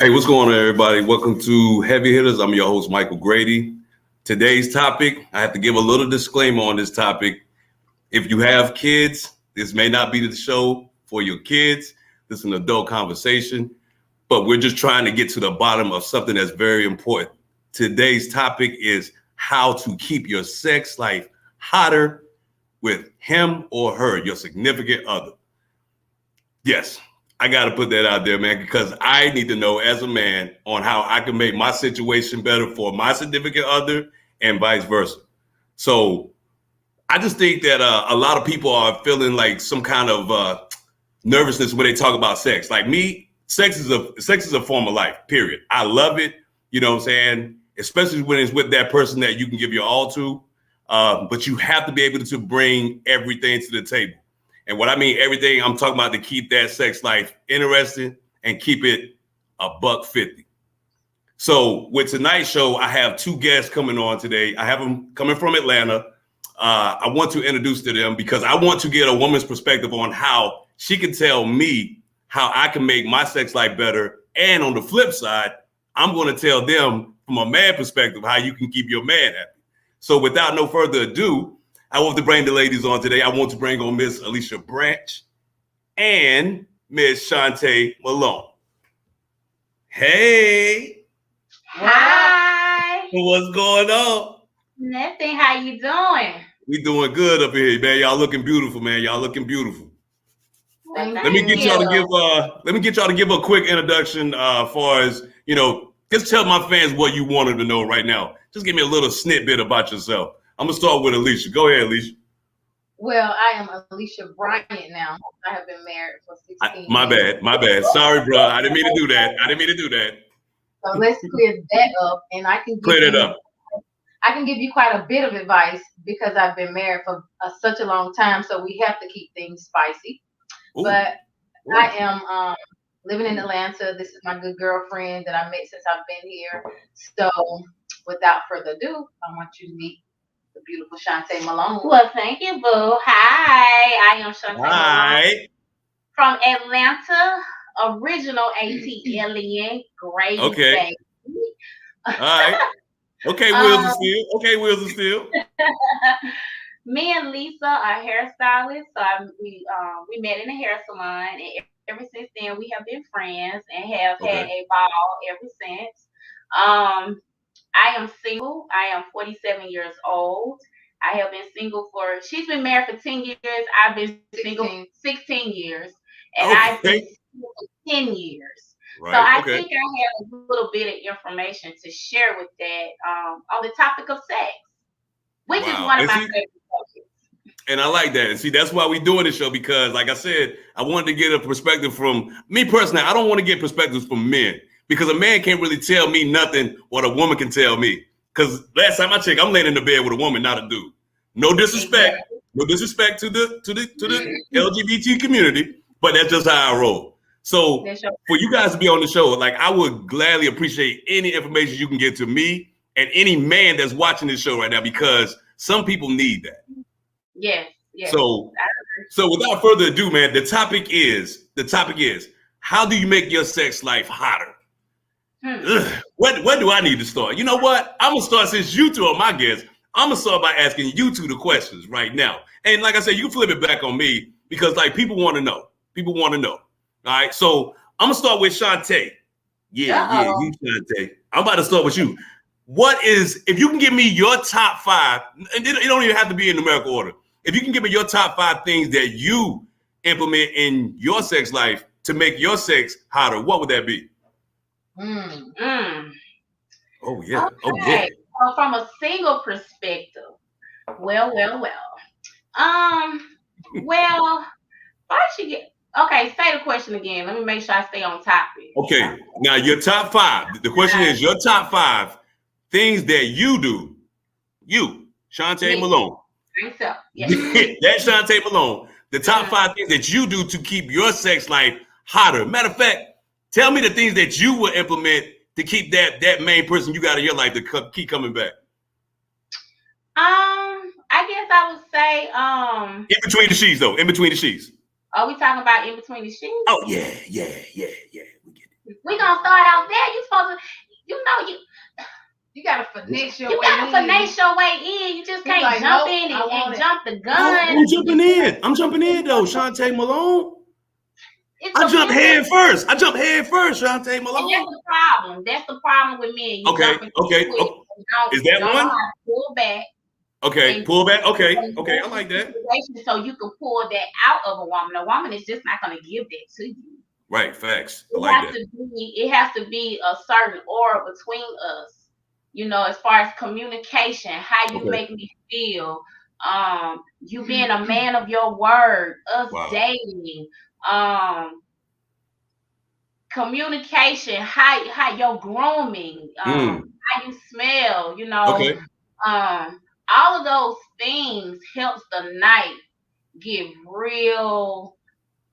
Hey, what's going on, everybody? Welcome to Heavy Hitters. I'm your host, Michael Grady. Today's topic, I have to give a little disclaimer on this topic. If you have kids, this may not be the show for your kids. This is an adult conversation, but we're just trying to get to the bottom of something that's very important. Today's topic is how to keep your sex life hotter with him or her, your significant other. Yes, I got to put that out there, man, because I need to know as a man on how I can make my situation better for my significant other and vice versa. So I just think that a lot of people are feeling like some kind of nervousness when they talk about sex. Like me, sex is a form of life, period. I love it, you know what I'm saying? Especially when it's with that person that you can give your all to. But you have to be able to bring everything to the table. And what I mean everything, I'm talking about to keep that sex life interesting and keep it $150. So with tonight's show, I have two guests coming on today. I have them coming from Atlanta. I want to introduce to them because I want to get a woman's perspective on how she can tell me how I can make my sex life better. And on the flip side, I'm going to tell them from a man perspective how you can keep your man happy. So without no further ado, I want to bring the ladies on today. I want to bring on Miss Alicia Branch and Miss Shantae Malone. Hey. Hi. What's going on? Nothing. How you doing? We doing good up here, man. Y'all looking beautiful, man. Y'all looking beautiful. Thank Let me get y'all to give a quick introduction as far as, just tell my fans what you wanted to know right now. Just give me a little snippet about yourself. I'm going to start with Alicia. Go ahead, Alicia. Well, I am Alicia Bryant now. I have been married for 16 years. My bad. Sorry, bro. I didn't mean to do that. So let's clear that up. And I can give you quite a bit of advice because I've been married for such a long time. So we have to keep things spicy. Ooh. But I am living in Atlanta. This is my good girlfriend that I met since I've been here. So without further ado, I want you to meet the beautiful Shantae Malone. Well, thank you, boo. Hi, I am Shantae Malone from Atlanta, original ATLien, Grady. Okay. All right. Okay, Wheels of Steel. Me and Lisa are hairstylists, so we met in a hair salon, and ever since then we have been friends and have had a ball ever since. I am single. I am 47 years old. I have been single she's been married for 10 years. I've been single 16 years. And I've been single for 10 years. Right. So I think I have a little bit of information to share with that on the topic of sex, which is one of my favorite subjects. And I like that. And see, that's why we're doing this show because, like I said, I wanted to get a perspective from me personally. I don't want to get perspectives from men. Because a man can't really tell me nothing what a woman can tell me. Because last time I checked, I'm laying in the bed with a woman, not a dude. No disrespect. No disrespect to the LGBT community, but that's just how I roll. So for you guys to be on the show, like I would gladly appreciate any information you can get to me and any man that's watching this show right now, because some people need that. Yes. So without further ado, man, the topic is how do you make your sex life hotter? Where do I need to start? You know what? I'm gonna start, since you two are my guests. I'm gonna start by asking you two the questions right now. And like I said, you can flip it back on me because like people want to know. All right. So I'm gonna start with Shantae. Yeah, you Shantae. I'm about to start with you. If you can give me your top 5, and it don't even have to be in numerical order. If you can give me your top 5 things that you implement in your sex life to make your sex hotter, what would that be? Oh yeah. Okay. So from a single perspective, well. First you get say the question again. Let me make sure I stay on topic. Okay. Now your top 5. The question is your top 5 things that you do. You, Shantae Malone. So, That's Shantae Malone. The top 5 things that you do to keep your sex life hotter. Matter of fact, tell me the things that you will implement to keep that main person you got in your life to keep coming back. I guess I would say in between the sheets though. In between the sheets. Are we talking about in between the sheets? Oh yeah. We get it. We gonna start out there. You supposed to, You gotta finesse your you way gotta in. finesse your way in. You just He's can't like, jump nope, in I want and it. jump the I'm gun. jumping in. I'm jumping in though, Shantae Malone. It's I a jumped mental, head first. Shantae and Malone. that's the problem. That's the problem with men. You Okay, jump into okay. it and Is you that don't know how one? to pull back Okay, and pull back. put Okay, in okay. I a like that. situation so you can pull that out of a woman. A woman is just not gonna give that to you. Right, facts. I like that. It has to be a certain aura between us. As far as communication, how you Okay. make me feel, you being a man of your word, us Wow. dating, communication, how your grooming, how you smell, Okay. all of those things helps the night get real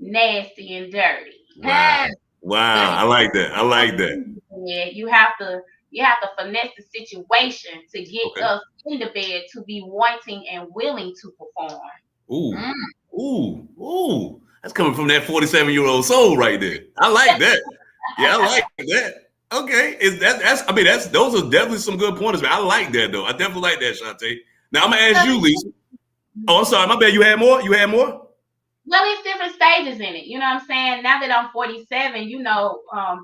nasty and dirty. Wow. Wow. I like that. I like that. Yeah, you have to finesse the situation to get Okay. us in the bed to be wanting and willing to perform. Ooh. Ooh. Ooh. That's coming from that 47-year-old soul right there. I like that. Yeah, I like that. Okay. Those are definitely some good pointers, man. I like that though. I definitely like that, Shantae. Now I'm gonna ask you, Lisa. Oh, I'm sorry, my bad. You had more? Well, it's different stages in it. You know what I'm saying? Now that I'm 47,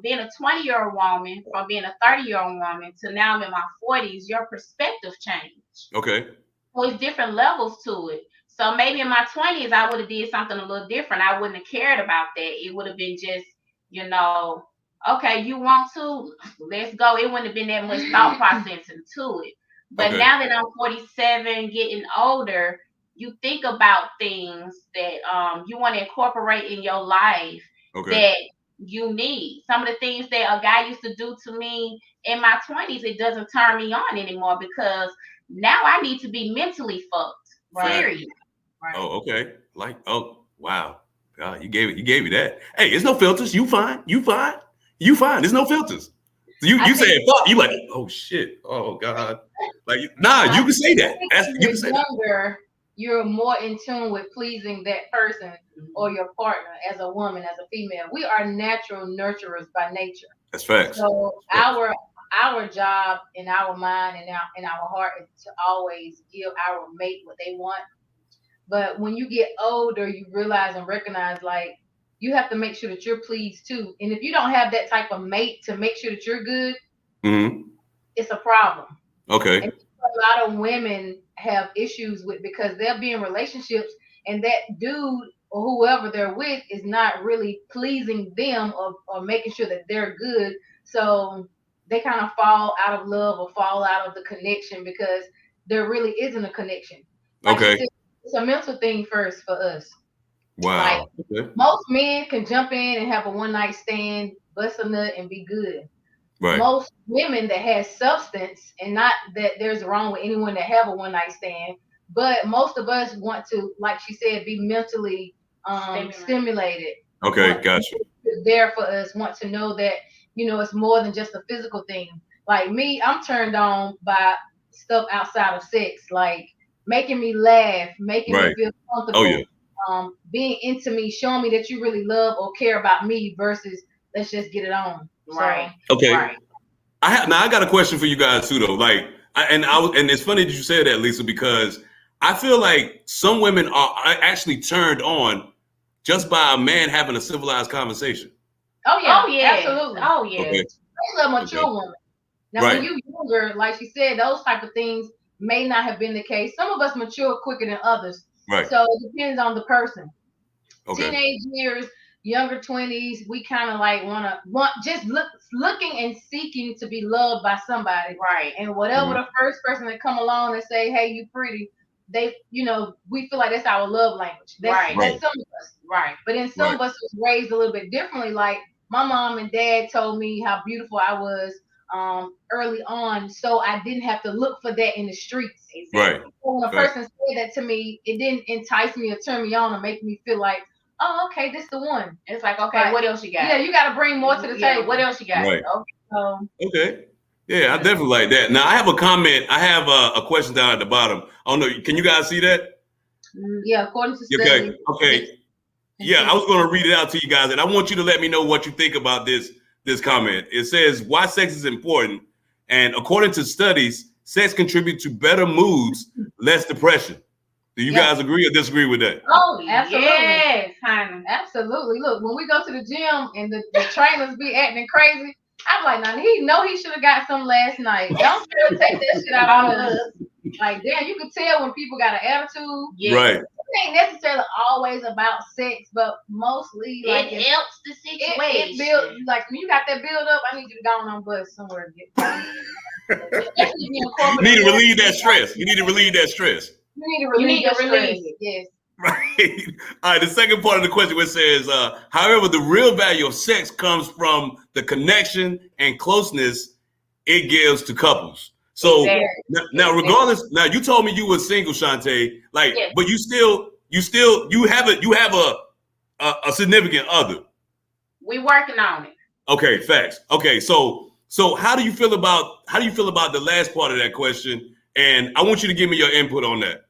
being a 20-year-old woman from being a 30-year-old woman to now I'm in my 40s, your perspective changed. Okay. So it's different levels to it. So maybe in my 20s, I would have did something a little different. I wouldn't have cared about that. It would have been just, okay, you want to, let's go. It wouldn't have been that much thought process into it. But Okay. now that I'm 47, getting older, you think about things that you want to incorporate in your life that you need. Some of the things that a guy used to do to me in my 20s, it doesn't turn me on anymore because now I need to be mentally fucked. Right. Period. Right. Oh, okay. Wow. God, you gave me that. Hey, it's no filters. You fine. There's no filters. So you said fuck. You like, oh shit. Oh God. Like, nah, you can say that. You can say that. You're more in tune with pleasing that person or your partner as a woman, as a female. We are natural nurturers by nature. That's facts. So our job in our mind and in our heart is to always give our mate what they want. But when you get older, you realize and recognize like you have to make sure that you're pleased too. And if you don't have that type of mate to make sure that you're good, it's a problem. Okay. And a lot of women have issues with because they'll be in relationships and that dude or whoever they're with is not really pleasing them or making sure that they're good. So they kind of fall out of love or fall out of the connection because there really isn't a connection. Like she said, it's a mental thing first for us. Wow. Like, most men can jump in and have a one night stand, bust a nut, and be good. Right. Most women that has substance, and not that there's wrong with anyone that have a one night stand, but most of us want to, like she said, be mentally stimulated. Okay, gotcha. There for us, want to know that it's more than just a physical thing. Like me, I'm turned on by stuff outside of sex, like making me laugh, making me feel comfortable. Oh yeah. Being into me, showing me that you really love or care about me versus let's just get it on. Right. So, okay. Right. I got a question for you guys too, though. Like, and it's funny that you said that, Lisa, because I feel like some women are actually turned on just by a man having a civilized conversation. Oh yeah, absolutely. Oh yeah. Okay. Especially a mature woman. Now, when you younger, like she said, those type of things may not have been the case. Some of us mature quicker than others. Right. So it depends on the person. Okay. Teenage years, younger 20s, we kind of like looking and seeking to be loved by somebody. Right. And whatever the first person that come along and say, hey, you pretty, they, we feel like that's our love language. That's some of us. Right. But then some of us was raised a little bit differently. Like my mom and dad told me how beautiful I was early on, so I didn't have to look for that in the streets. Right. So when a person said that to me, it didn't entice me or turn me on or make me feel like, oh, okay, this the one. It's like, okay, what else you got? Yeah, you got to bring more to the table. What else you got? Right. Okay. Yeah, I definitely like that. Now I have a comment. I have a question down at the bottom. I don't know. Can you guys see that? Yeah, according to studies. Okay. Yeah, I was going to read it out to you guys, and I want you to let me know what you think about this this comment. It says why sex is important, and according to studies, sex contributes to better moods, less depression. Do you guys agree or disagree with that? Oh, Absolutely. yes, honey. Absolutely. Look, when we go to the gym and the trainers be acting crazy, I'm like, now he should have got some last night. Don't try to take that shit out on us. Like, damn, you can tell when people got an attitude. Yeah. Right. It ain't necessarily always about sex, but mostly like it helps the situation. It build, like when you got that build up, I need you to go on bus somewhere. You need to relieve that stress. You need to relieve that stress. You need to relieve it. Yes. Right. All right. The second part of the question, which says, however, the real value of sex comes from the connection and closeness it gives to couples. So now, regardless, now you told me you were single, Shantae, like, but you have a significant other. We working on it. Okay, facts. Okay, so how do you feel about the last part of that question? And I want you to give me your input on that.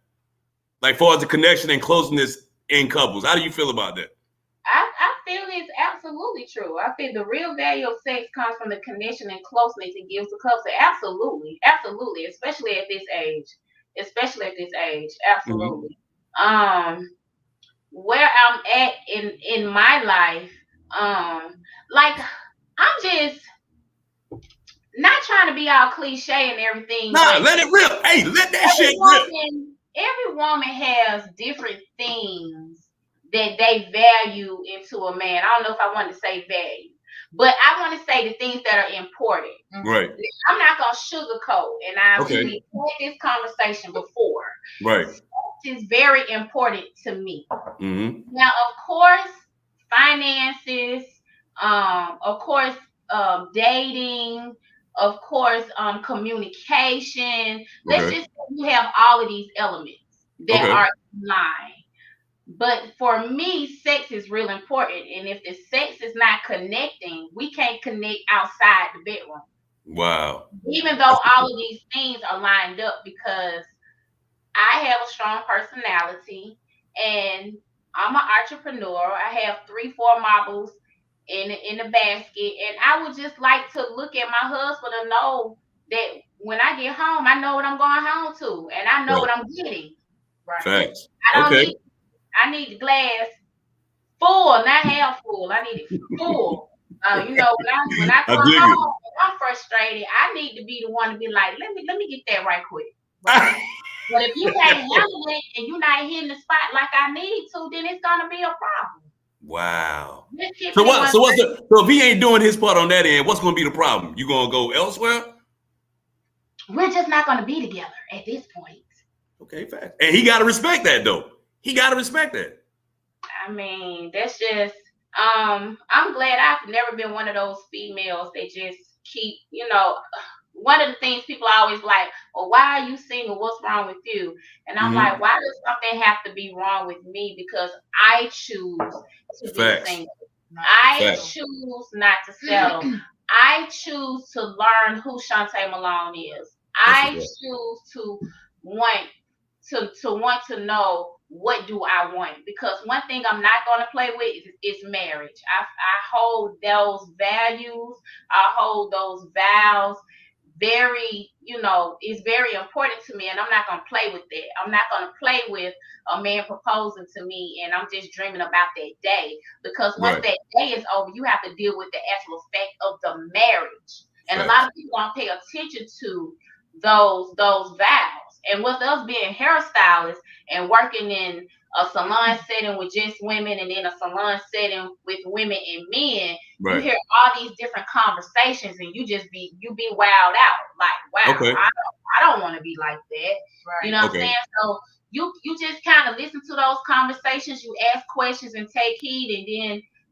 Like, far as the connection and closeness in couples, how do you feel about that? I feel it's absolutely true. I feel the real value of sex comes from the connection and closeness it gives to couples. Absolutely, especially at this age. Absolutely. Mm-hmm. Where I'm at in my life, like I'm just not trying to be all cliche and everything. Nah, let it rip. Hey, let that shit rip. Every woman has different things that they value into a man. I don't know if I want to say value, but I want to say the things that are important. Right. I'm not going to sugarcoat, and I've had this conversation before. Right. Sex is very important to me. Mm-hmm. Now, of course, finances, of course, dating, of course, communication. Let's just say you have all of these elements that are in line. But for me, sex is real important. And if the sex is not connecting, we can't connect outside the bedroom. Wow. Even though all of these things are lined up, because I have a strong personality and I'm an entrepreneur. I have 3-4 marbles in the basket, and I would just like to look at my husband and know that when I get home, I know what I'm going home to, and I know what I'm getting. Right. Facts. I need the glass full, not half full. I need it full. When I come home and I'm frustrated, I need to be the one to be like, let me get that right quick. Right? But if you can't handle it and you're not hitting the spot like I need to, then it's gonna be a problem. Wow. So if he ain't doing his part on that end, what's gonna be the problem? You gonna go elsewhere? We're just not gonna be together at this point. Okay, fact. And he gotta respect that though. He gotta respect that. I mean, that's just I'm glad I've never been one of those females that just keep, one of the things people always like, well, why are you single? What's wrong with you? And I'm like, why does something have to be wrong with me? Because I choose to be single. I choose not to settle. I choose to learn who Shantae Malone is. I choose to want to know what do I want, because one thing I'm not going to play with is marriage. I hold those values. I hold those vows very, it's very important to me, and I'm not going to play with that. I'm not going to play with a man proposing to me and I'm just dreaming about that day, because once that day is over, you have to deal with the actual fact of the marriage. And a lot of people don't pay attention to those vows. And with us being hairstylists and working in a salon setting with just women, and then a salon setting with women and men, you hear all these different conversations, and you be wowed out. Like, wow, I don't want to be like that. Right. You know what I'm saying? So you just kind of listen to those conversations, you ask questions and take heed, and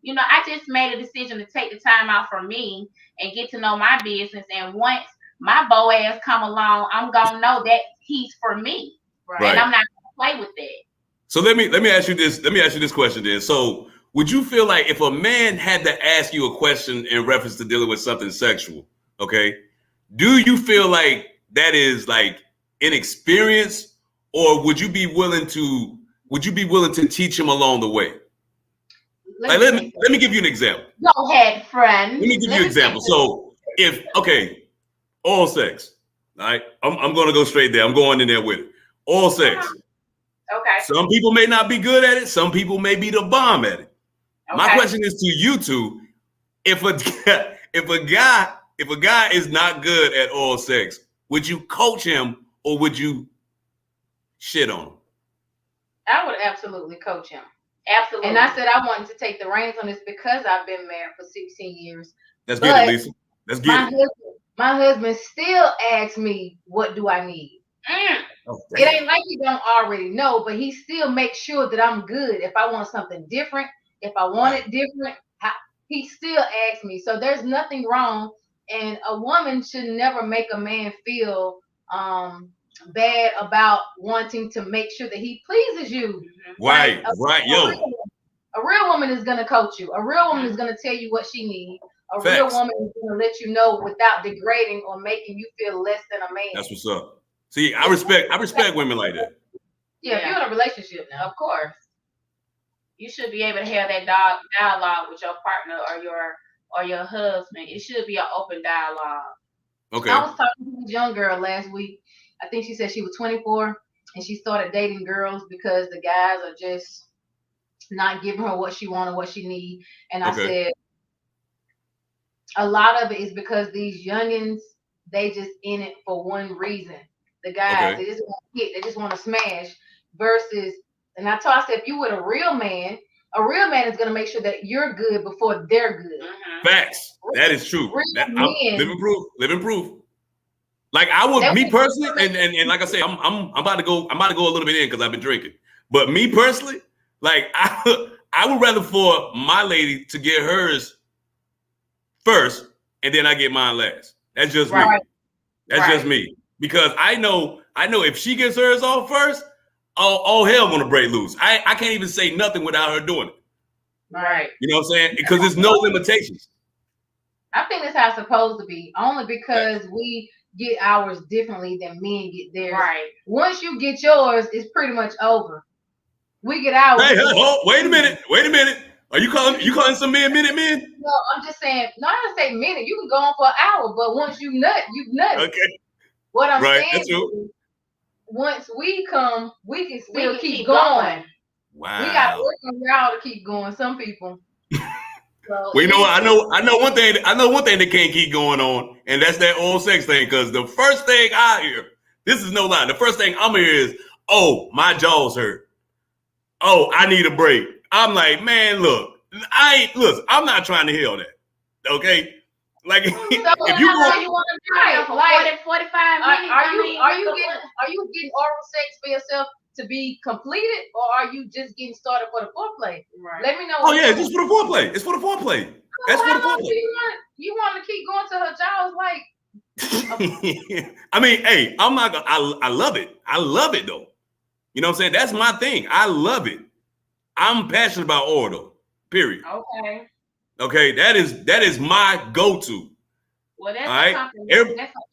then I just made a decision to take the time out for me and get to know my business. And once my beau ass come along, I'm gonna know that he's for me, right? And I'm not gonna play with that. So let me ask you this. Let me ask you this question then. So would you feel like if a man had to ask you a question in reference to dealing with something sexual, okay, do you feel like that is like inexperience, or would you be willing to teach him along the way? Like, let me give you an example. Go ahead, friend. Let me give you an example. So if oral sex. All right, I'm gonna go straight there. I'm going in there with it. Oral sex. Okay. Some people may not be good at it. Some people may be the bomb at it. Okay. My question is to you two: if a guy is not good at oral sex, would you coach him or would you shit on him? I would absolutely coach him. Absolutely. And I said I wanted to take the reins on this because I've been married for 16 years. Let's get it, Lisa. Let's get it. My husband still asks me, what do I need? Oh, it ain't like he don't already know, but he still makes sure that I'm good. If I want something different, if I want it different, he still asks me. So there's nothing wrong. And a woman should never make a man feel bad about wanting to make sure that he pleases you. Right, A real woman is going to coach you. A real woman is going to tell you what she needs. A real woman is going to let you know without degrading or making you feel less than a man. That's what's up. See, I respect women like that. Yeah, if you're in a relationship now, of course. You should be able to have that dialogue with your partner or your husband. It should be an open dialogue. Okay. I was talking to this young girl last week. I think she said she was 24 and she started dating girls because the guys are just not giving her what she wanted, what she need. And I said, a lot of it is because these youngins, they just in it for one reason. The guys, they just want to hit, they just want to smash. Versus, and I said, if you with a real man is going to make sure that you're good before they're good. Facts. That is true. Living proof. Like I would, me personally, and like I say, I'm about to go a little bit in because I've been drinking. But me personally, like I would rather for my lady to get hers first, and then I get mine last. That's just me. That's just me. Because I know if she gets hers off first, all hell gonna break loose. I can't even say nothing without her doing it. Right. You know what I'm saying? Because there's no limitations. I think that's how it's supposed to be. Only because we get ours differently than men get theirs. Right. Once you get yours, it's pretty much over. We get ours. Hey, wait a minute. Are you calling some men minute men? No, I'm just saying. No, I don't say minute. You can go on for an hour, but once you nut, you nut. Okay. What I'm saying is, once we come, we can still keep going. Wow. We got to work on y'all to keep going. Some people. Well, you know what? I know one thing that can't keep going on, and that's that oral sex thing. Because the first thing I hear, this is no lie, the first thing I'm hear is, "Oh, my jaws hurt. Oh, I need a break." I'm like, man, look, I'm not trying to hear that. Okay, like if you want to try for 45 minutes, are you getting oral sex for yourself to be completed, or are you just getting started for the foreplay? Right. Let me know. Oh yeah, it's just for the foreplay. It's for the foreplay. That's for the foreplay. You want to keep going to her jaws like? I mean, hey, I'm not gonna. I love it. I love it though. You know what I'm saying? That's my thing. I love it. I'm passionate about oral though. Period. Okay. That is my go-to. Well, that's a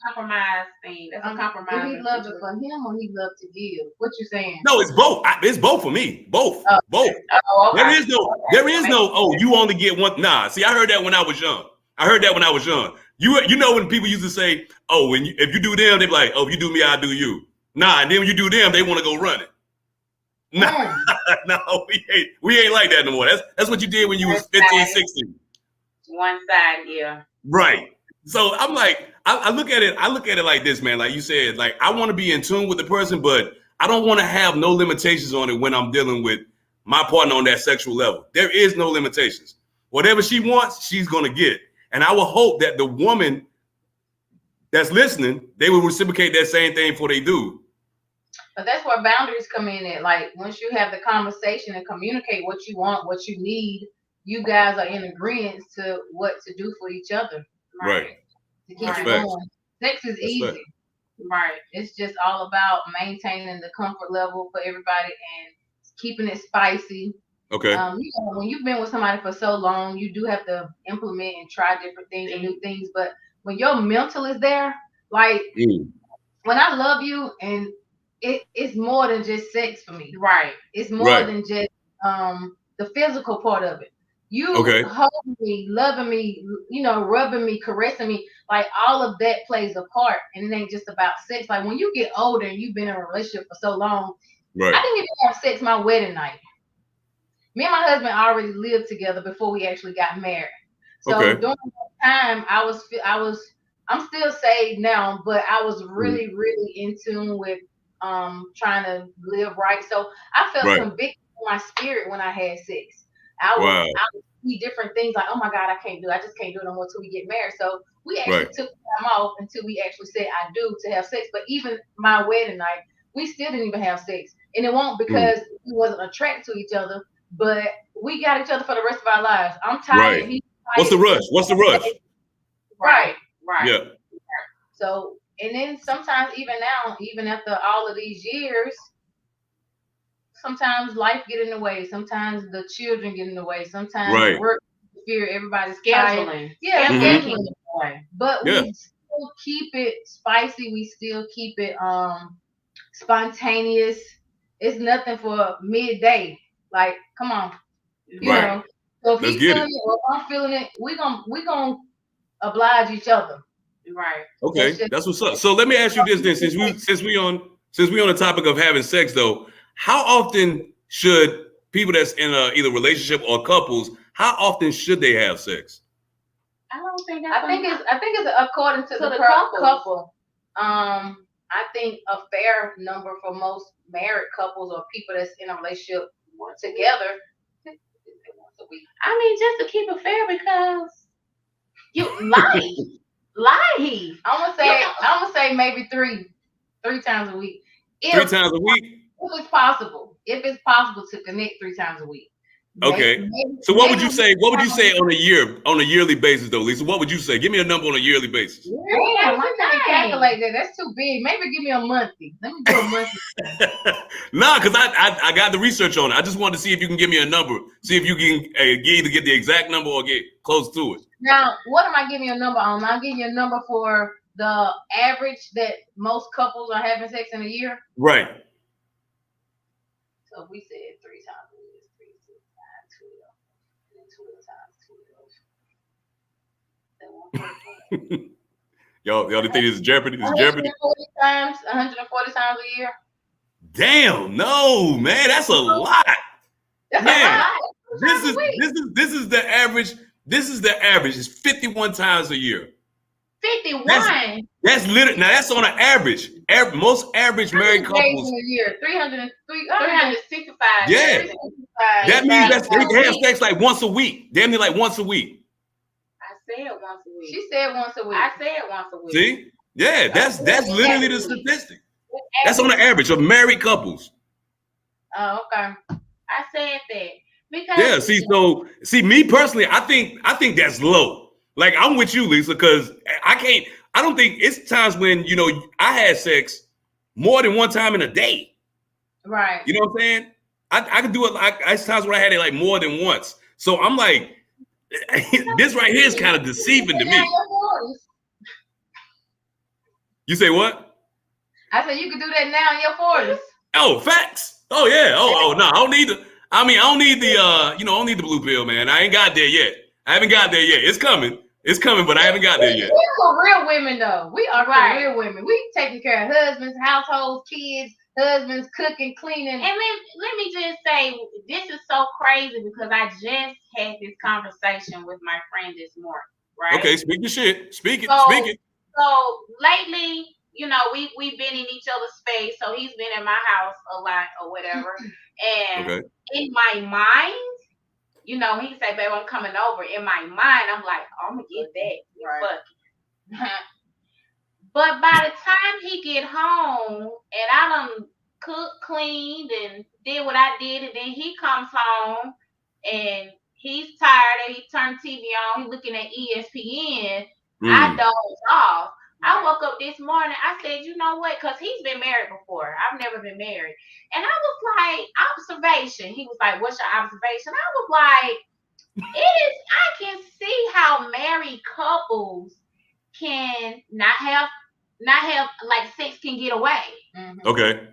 compromise thing. That's a compromise. Did he love it for him or he loved to give? What you saying? No, it's both. It's both for me. Both. Both. Oh, okay. There is no. Oh, you only get one. Nah. See, I heard that when I was young. You know when people used to say, oh, if you do them, they be like, oh, if you do me, I'll do you. Nah, and then when you do them, they want to go run it. Nah, no, we ain't like that no more. That's what you did when you was 15, 16. One side, yeah. Right. So I'm like, I look at it like this, man. Like you said, like I want to be in tune with the person, but I don't want to have no limitations on it when I'm dealing with my partner on that sexual level. There is no limitations. Whatever she wants, she's gonna get. And I will hope that the woman that's listening, they will reciprocate that same thing for they do. But that's where boundaries come in at. Like once you have the conversation and communicate what you want, what you need, you guys are in agreement to what to do for each other. Right. To keep it going. Sex is easy. Right. It's just all about maintaining the comfort level for everybody and keeping it spicy. Okay. When you've been with somebody for so long, you do have to implement and try different things and new things. But when your mental is there, like when I love you, and it's more than just sex for me. Right. It's more than just the physical part of it. You Okay. holding me, loving me, rubbing me, caressing me, like all of that plays a part. And it ain't just about sex. Like when you get older and you've been in a relationship for so long, I Right. didn't even have sex my wedding night. Me and my husband already lived together before we actually got married. So Okay. during that time, I'm still saved now, but I was Mhm. really, really in tune with trying to live right. So I felt Right. convicted in my spirit when I had sex. Wow. I would see different things like, oh my God, I just can't do it no more until we get married. So we actually Right. took time off until we actually said I do to have sex. But even my wedding night, we still didn't even have sex. And it won't Mm. because we wasn't attracted to each other, but we got each other for the rest of our lives. I'm Right. tired. He's What's the tired. rush? What's the rush? Right. Right. Yeah. So, and then sometimes even now, even after all of these years, sometimes life get in the way. Sometimes the children get in the way. Sometimes Right. work fear everybody's tired. Scheduling. Yeah, Mhm. scheduling. Scheduling. But Yeah. we still keep it spicy. We still keep it spontaneous. It's nothing for midday. Like, come on, you Right. know. So if Let's he's get feeling it. it or if I'm feeling it, we gonna oblige each other. Right. That's Okay. just That's what's up. So let me ask you this then, since we on the topic of having sex though, how often should people that's in a either relationship or couples, how often should they have sex? I don't think that's I think it's according to the couple. I think a fair number for most married couples or people that's in a relationship together. Once a week. I mean, just to keep it fair because you life. I'm gonna say maybe three times a week. Three If times a week? if it's possible to connect 3 times a week. Okay. So what would you say? What would you say on a yearly basis though, Lisa? What would you say? Give me a number on a yearly basis. Damn, I can't calculate that. That's too big. Maybe give me a monthly. Let me do a monthly. Nah, because I got the research on it. I just wanted to see if you can give me a number. See if you can either get the exact number or get close to it. Now, what am I giving you a number on? I'll give you a number for the average that most couples are having sex in a year. Right. So if we said 3 times a week, it's 3, 6, 9, 12, and then 12 times 12. Y'all think this is Jeopardy? This is Jeopardy? 140 times a year. Damn, no, man, that's a lot. That's Man, a lot. this is the average. This is the average. It's 51 times a year. 51. That's literally now. That's on an average. Most average married days couples. in a year, 365. Yeah. That means they have sex like once a week. Damn near like once a week. I said once a week. She said once a week. I said once a week. See? Yeah, that's literally the statistic. That's on the average of married couples. Oh, okay. I said that because See, me personally, I think that's low. Like I'm with you, Lisa, because I don't think it's times when I had sex more than one time in a day. Right. You know what I'm saying? I could do it like it's times when I had it like more than once. So I'm like, this right here is kind of deceiving to me. You say what? I said you could do that now in your 40s. Oh, facts. Oh yeah. Oh no, I don't need the. I don't need the. I don't need the blue pill, man. I ain't got there yet. I haven't got there yet. It's coming. It's coming, but I haven't got there yet. We're for real women, though. We are for real women. We taking care of husbands, households, kids, husbands, cooking, cleaning. And let me just say, this is so crazy because I just had this conversation with my friend this morning, right? Okay, speak your shit. Speak it. So lately, we've been in each other's space. So he's been in my house a lot or whatever. And in my mind, he say, babe, I'm coming over. In my mind, I'm like, I'm going to get that. Right. But by the time he get home and I done cooked, cleaned, and did what I did, and then he comes home and he's tired and he turned TV on, he's looking at ESPN, I dozed off. I woke up this morning, I said, you know what? Because he's been married before. I've never been married. And I was like, observation. He was like, what's your observation? I was like, I can see how married couples can not have like sex can get away. Okay.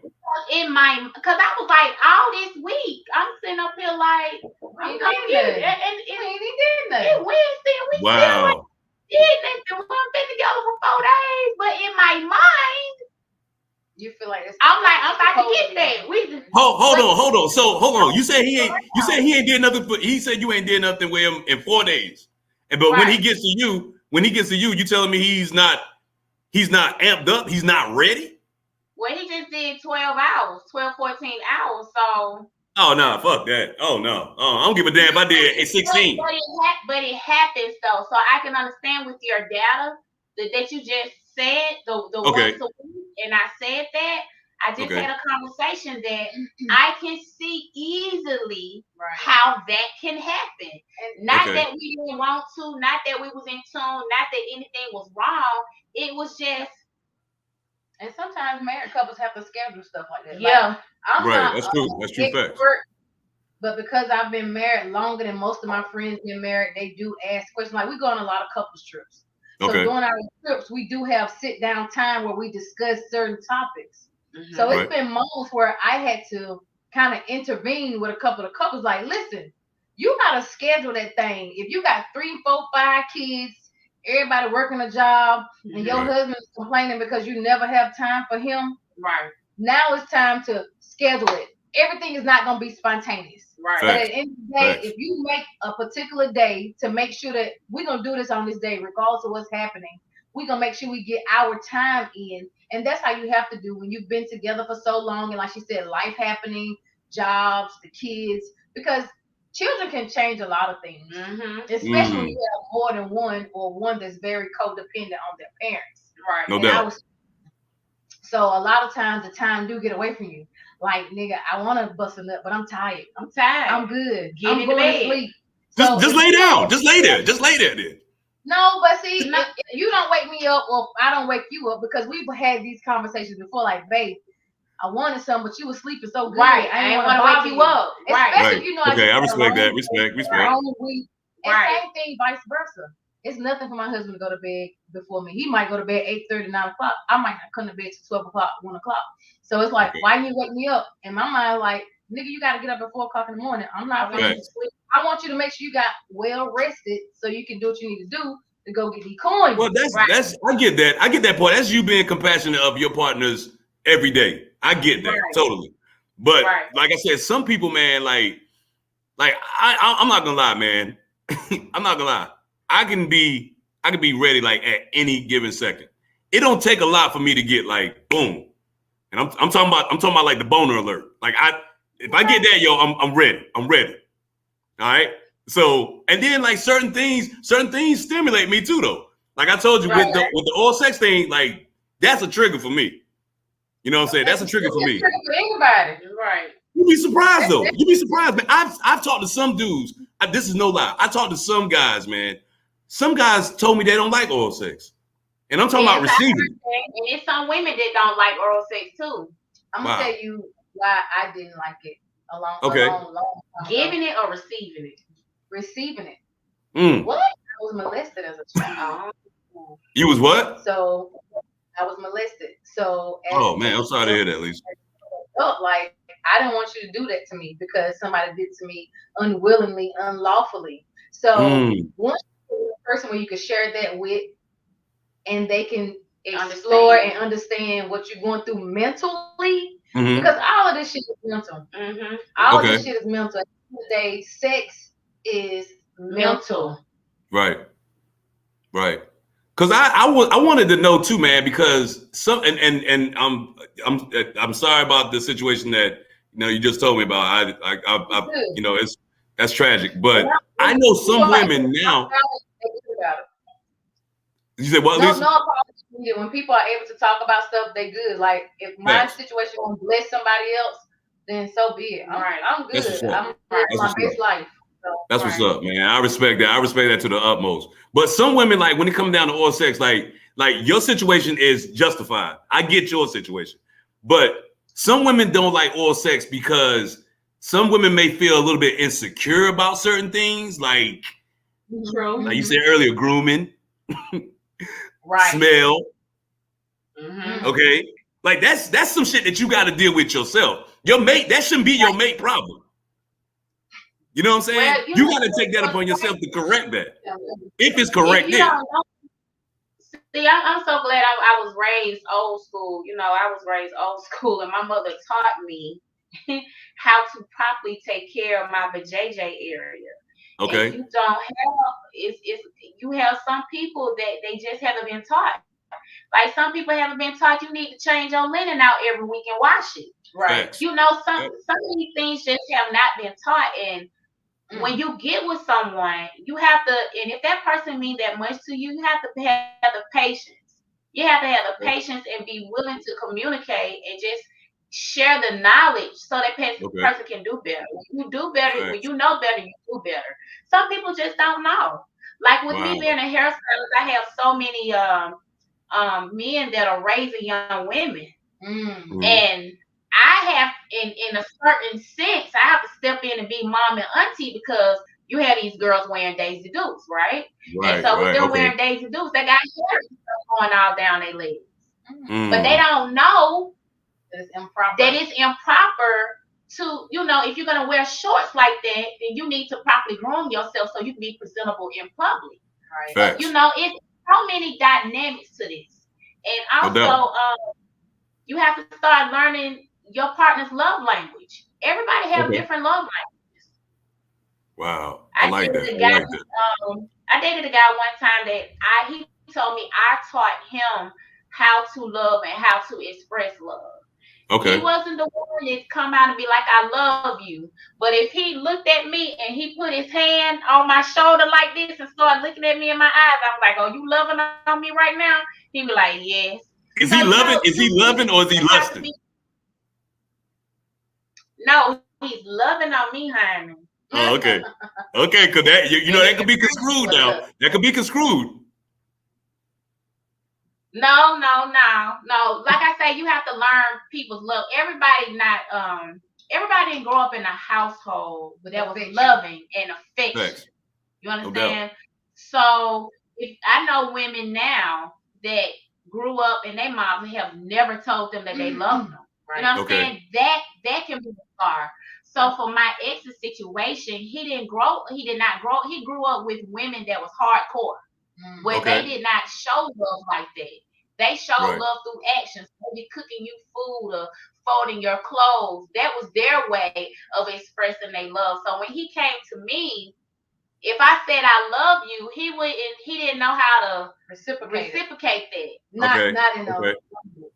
because I was like, all this week, I'm sitting up here like, I'm confused. And it's Wednesday, and we still Wow. did nothing. We've been together for 4 days, but in my mind, you feel like it's I'm about to get that. Hold on. So hold on. You said he ain't did nothing. He said you ain't did nothing with him in 4 days. But when he gets to you, you telling me he's not amped up. He's not ready. Well, he just did 12 hours, 14 hours. So. Oh no, fuck that. Oh no. Oh, I don't give a damn if I did 16. But it happens though. So I can understand with your data that you just said the once a week, and I said that. I just had a conversation that I can see easily how that can happen. Not that we didn't want to, not that we was in tune, not that anything was wrong. It was just. And sometimes married couples have to schedule stuff like that. Yeah. Like, I'm right. Not, that's true. That's true fact. But because I've been married longer than most of my friends been married, they do ask questions. Like we go on a lot of couples trips. So during our trips, we do have sit down time where we discuss certain topics. Mm-hmm. So it's been moments where I had to kind of intervene with a couple of couples. Like, listen, you gotta schedule that thing. If you got 3, 4, 5 kids, everybody working a job, and your husband's complaining because you never have time for him. Right. Now it's time to schedule it. Everything is not going to be spontaneous. Right. But at the end of the day, if you make a particular day to make sure that we're going to do this on this day, regardless of what's happening, we're going to make sure we get our time in. And that's how you have to do when you've been together for so long. And like she said, life happening, jobs, the kids, because children can change a lot of things, especially when you have more than one or one that's very codependent on their parents. Right. No doubt. So a lot of times the time do get away from you. Like, nigga, I want to bust a nut, but I'm tired. I'm good. I'm going to sleep. Just lay down. Just lay there. Just lay there then. No, but see, if you don't wake me up or I don't wake you up, because we've had these conversations before, like, babe, I wanted some, but you were sleeping so good. Right. I didn't want to wake you up. Especially if you know. Okay, I respect that. Respect. And same thing, vice versa. It's nothing for my husband to go to bed before me. He might go to bed 8:30, 9 o'clock. I might not come to bed till 12 o'clock, 1 o'clock. So it's like, why you wake me up? In my mind, like, nigga, you got to get up at 4 o'clock in the morning. I'm not going to sleep. I want you to make sure you got well rested so you can do what you need to do to go get these coins. Well, that's I get that. I get that part. That's you being compassionate of your partners every day. I get that totally. But like I said, some people, man, like I'm not gonna lie, man. I'm not gonna lie. I can be ready like at any given second. It don't take a lot for me to get like boom. And I'm talking about like the boner alert. Like if I get that, yo, I'm ready. I'm ready. All right. So and then like certain things stimulate me too though. Like I told you with the oral sex thing, like that's a trigger for me. You know what I'm saying? That's a trigger for me. For anybody. Right. You'd be surprised though. You'd be surprised, man. I've talked to some dudes. This is no lie. I talked to some guys, man. Some guys told me they don't like oral sex. And I'm talking about receiving. And there's some women that don't like oral sex too. I'm gonna tell you why I didn't like it a long time. Giving it or receiving it? Receiving it. What? I was molested as a child. You was what? So I was molested. So man, I'm sorry to hear that, Lisa. Like I didn't want you to do that to me because somebody did to me unwillingly, unlawfully. So once you're a person where you can share that with, and they can explore and understand what you're going through mentally, because all of this shit is mental. All of this shit is mental. At the end of the day, sex is mental. Right. Because I wanted to know too, man. Because and I'm sorry about the situation that you just told me about. I that's tragic. But I know some women now. You said what, Lisa? No apology. When people are able to talk about stuff, they good. Like if my situation will bless somebody else, then so be it. I'm good. I'm living my best life. So, that's what's up, man. I respect that. I respect that to the utmost. But some women, like when it comes down to oral sex, like your situation is justified. I get your situation, but some women don't like oral sex because some women may feel a little bit insecure about certain things, like you said earlier, grooming. Smell. Okay. Like that's some shit that you got to deal with yourself. Your mate, that shouldn't be your mate problem. You know what I'm saying? Well, you got to take that upon yourself to correct that. If it's If correct, you then. don't know, see, I'm so glad I was raised old school. You know, I was raised old school, and my mother taught me how to properly take care of my vajayjay area. And Okay. you don't have it's you have some people that they just haven't been taught. Like some people haven't been taught you need to change your linen out every week and wash it. Right. Facts. You know, some Facts. of these things just have not been taught. And when you get with someone, you have to, and if that person means that much to you, you have to have the patience. You have to have the patience and be willing to communicate and just share the knowledge so that Okay. person can do better. When you do better, when Facts. you know better, you do better. Some people just don't know. Like with Wow. me being a hairstylist, I have so many men that are raising young women. Mhm. And I have, in a certain sense, I have to step in and be mom and auntie because you have these girls wearing Daisy Dukes, right? And so with Right. them Okay. wearing Daisy Dukes, they got hair going all down their legs. But they Mm. don't know It's improper. that it's improper to, you know, if you're going to wear shorts like that, then you need to properly groom yourself so you can be presentable in public. Right. Facts. You know, it's so many dynamics to this. And No doubt. also, you have to start learning your partner's love language. Everybody have Okay. different love languages. Wow. I like that. dated a I guy. like that. I dated a guy one time that he told me I taught him how to love and how to express love. He Okay. wasn't the one that come out and be like, I love you. But if he looked at me and he put his hand on my shoulder like this and started looking at me in my eyes, I was like, oh, you loving on me right now? He'd be like, yes. Is So, he you loving? know, Is he loving or is he have to lusting? be. No, he's loving on me, honey. Oh, okay. Okay, because that you know that could be construed now. That could be construed. No. Like I say, you have to learn people's love. Everybody didn't grow up in a household that was loving and affection. Facts. You No doubt. understand? So if I know women now that grew up and their moms have never told them that they love them. Right. You know what I'm Okay. saying? That can be a scar. So for my ex's situation, he did not grow. He grew up with women that was hardcore, where Okay. they did not show love like that. They showed Right. love through actions, maybe cooking you food or folding your clothes. That was their way of expressing their love. So when he came to me, if I said I love you, he didn't know how to reciprocate that. Not Okay. in a Okay.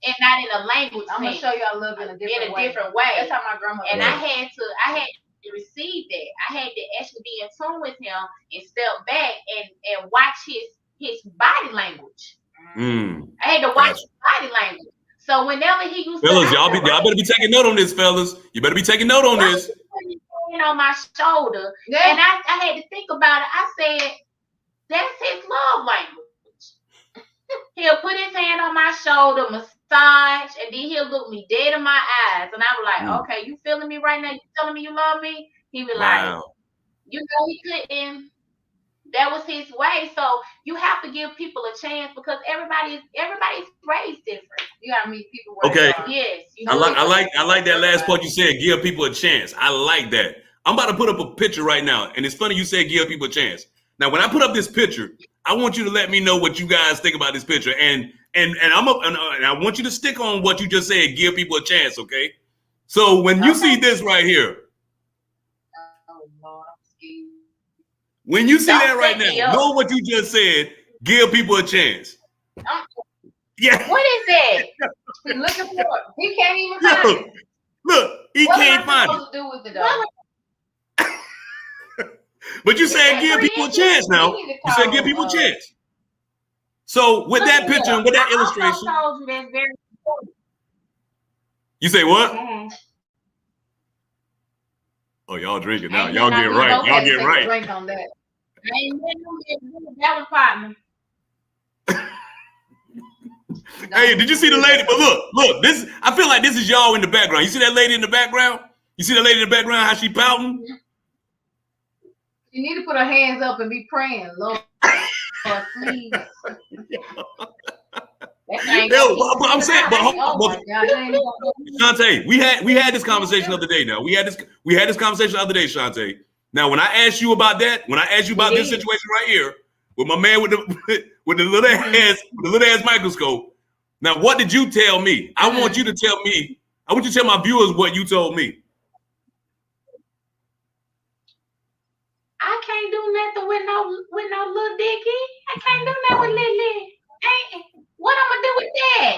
And not in a language I'm gonna sense. show you I love you in a different way. That's how my grandmother. And Right. I had to receive that. I had to actually be in tune with him and step back and watch his body language. Mm. I had to watch Gotcha. his body language. So whenever he used Fellas, to, y'all better be taking note on this, fellas. You better be taking note on this. on my shoulder, and I had to think about it. I said, that's his love language. He'll put his hand on my shoulder, massage, and then he'll look me dead in my eyes. And I was like, okay, you feeling me right now? You telling me you love me? He be like, Wow. you know, he couldn't. That was his way. So you have to give people a chance because everybody's raised different. You gotta meet people where Okay. they are. Yes. I like that last part you said. Give people a chance. I like that. I'm about to put up a picture right now, and it's funny you said give people a chance. Now, when I put up this picture, I want you to let me know what you guys think about this picture, and I want you to stick on what you just said. Give people a chance, okay? So when you see this right here, Oh Lord, I'm scared. when you see Don't that right set me now, up. know what you just said. Give people a chance. Yeah. What is that? He's looking for it. He can't even find it. Look, he What can't am I find it. supposed to do with it though? But you said give people a chance now. We need to You said call, give people a chance. So with that picture and with that illustration, I also told you that's very important. you say what? Mm-hmm. Oh, y'all drinking now. And Y'all then get we right. both Y'all had to get take a right. drink on that. And then that was partner. Hey, did you see the lady? But look, this, I feel like this is y'all in the background. You see that lady in the background? You see that lady in the background, how she pouting? You need to put her hands up and be praying, Lord, please. But I'm saying, Oh my God, it ain't Shantae, we had this conversation the other day. Now we had this conversation the other day, Shantae. Now, when I asked you about that, when I asked you about this situation right here with my man with the little ass microscope. Now, what did you tell me? I want you to tell me. I want you to tell my viewers what you told me. I can't do nothing with no little dicky. I can't do nothing with Lily. What I'm gonna do with that?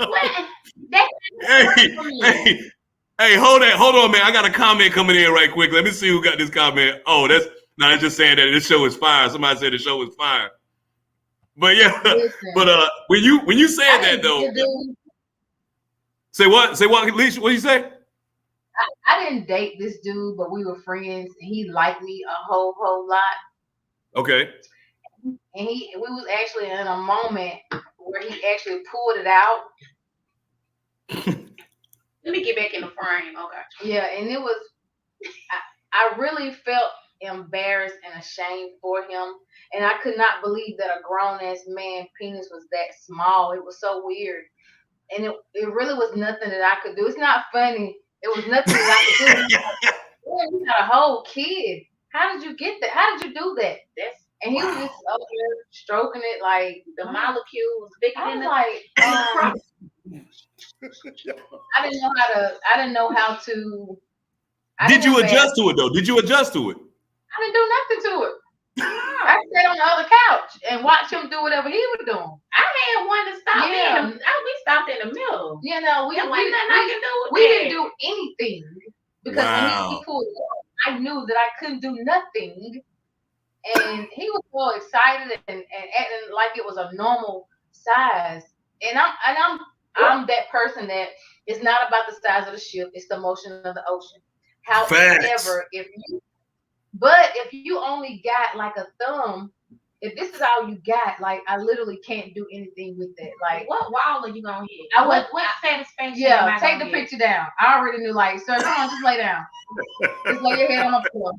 What? Hey, hold on, man. I got a comment coming in right quick. Let me see who got this comment. Oh, that's just saying that this show is fire. Somebody said the show is fire. But yeah, listen, but when you said that though, say what, Alicia? What did you say? I didn't date this dude, but we were friends, and he liked me a whole lot. Okay. And we was actually in a moment where he actually pulled it out. Let me get back in the frame. Okay. Yeah, and it was, I really felt embarrassed and ashamed for him, and I could not believe that a grown ass man penis was that small. It was so weird, and it really was nothing that I could do. It's not funny. It was nothing that I could do. You got a whole kid. How did you get that? How did you do that? And he was just up there stroking it like the molecule was bigger than I didn't know how to. Did you adjust to it though? Did you adjust to it? I didn't do nothing to it. I sat on the other couch and watched him do whatever he was doing. I had one to stop in. We stopped in the middle. You know, we didn't do anything because when he pulled it up, I knew that I couldn't do nothing. And he was so excited and acting like it was a normal size. And I'm that person that it's not about the size of the ship; it's the motion of the ocean. However, if you only got like a thumb, if this is all you got, like I literally can't do anything with that. Like, what wall are you gonna hit? What satisfaction? Yeah, take the picture down. I already knew. Like, sir, come on, just lay down. Just lay your head on my pillow.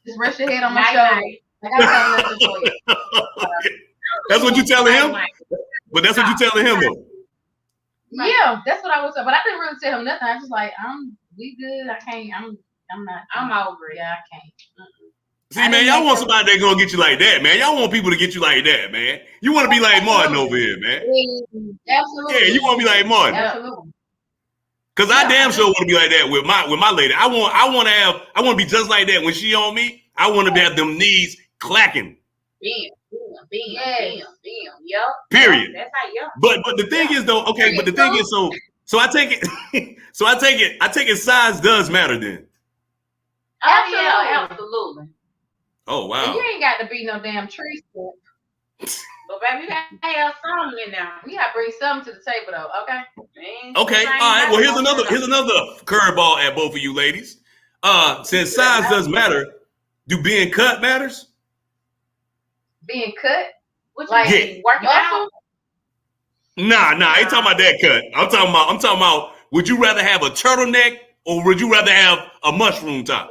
Just rest your head on my shoulder. Like, I got nothing for you. That's what you telling him? But that's what you telling him though. Yeah, that's what I was saying. But I didn't really tell him nothing. I was just like, we good. I can't. I'm over it. Yeah, I can't. See, man, y'all want somebody that's gonna get you like that, man. Y'all want people to get you like that, man. You want to be like Martin over here, man. Absolutely. Yeah, you want to be like Martin. Absolutely. Cause I damn sure want to be like that with my lady. I want to be just like that when she on me. I want to have them knees clacking. Bam. Yup. Period. That's how you. But the thing is though, okay. But the thing is, so I take it. I take it. Size does matter then. Absolutely. Oh wow. And you ain't got to be no damn tree stump. But baby, you gotta have something in there. You gotta bring something to the table though, okay? Okay, all right. Well, here's another curveball at both of you ladies. Since size does matter, do being cut matters? Being cut? Like working out? Nah, I ain't talking about that cut. I'm talking about would you rather have a turtleneck or would you rather have a mushroom top?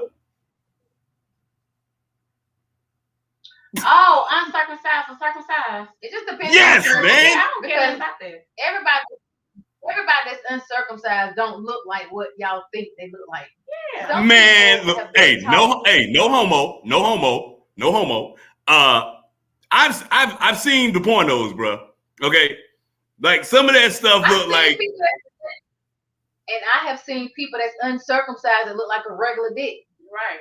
Oh, uncircumcised or circumcised. It just depends. Yes, man. I don't care about that. Everybody that's uncircumcised don't look like what y'all think they look like. Yeah. Man, look, no homo. I've seen the pornos, bro. Okay, like some of that stuff look like. And I have seen people that's uncircumcised that look like a regular dick. Right.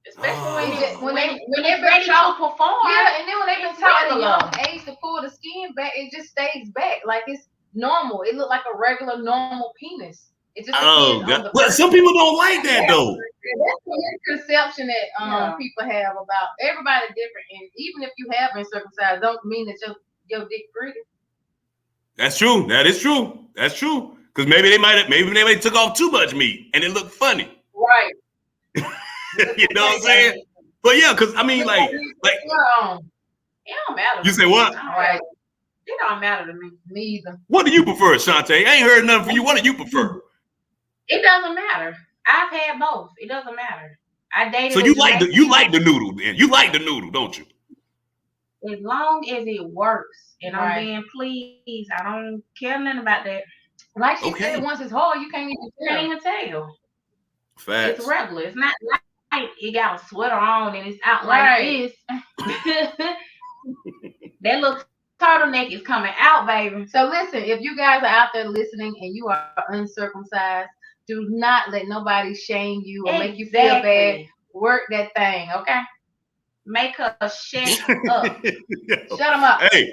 Especially when they're ready to perform. Yeah, and then when they've been taught at a young age to pull the skin back, it just stays back like it's normal. It looked like a regular normal penis. It just depends on the but some people don't like that though. That's the misconception that people have about everybody different, and even if you have been circumcised, don't mean that your dick pretty. That's true. That is true. That's true. Because maybe they took off too much meat and it looked funny. Right. You know what I'm saying? But yeah, because I mean, like, it don't matter. You say what? Right. It don't matter to me. Me either. What do you prefer, Shantae? I ain't heard nothing from you. What do you prefer? It doesn't matter. I've had both. It doesn't matter. I dated. So you like the noodle, then? You like the noodle, don't you? as long as it works and I'm Right. being pleased, I don't care nothing about that. Like she Okay. said, once it's hard, you can't even Can't tell. even tell. It's Facts. regular. It's not like it got a sweater on and it's out Right. like this. That little turtleneck is coming out, baby. So listen, if you guys are out there listening and you are uncircumcised, do not let nobody shame you or make you feel bad. Exactly. Work that thing, okay? Make her shut up. Shut them up. Hey,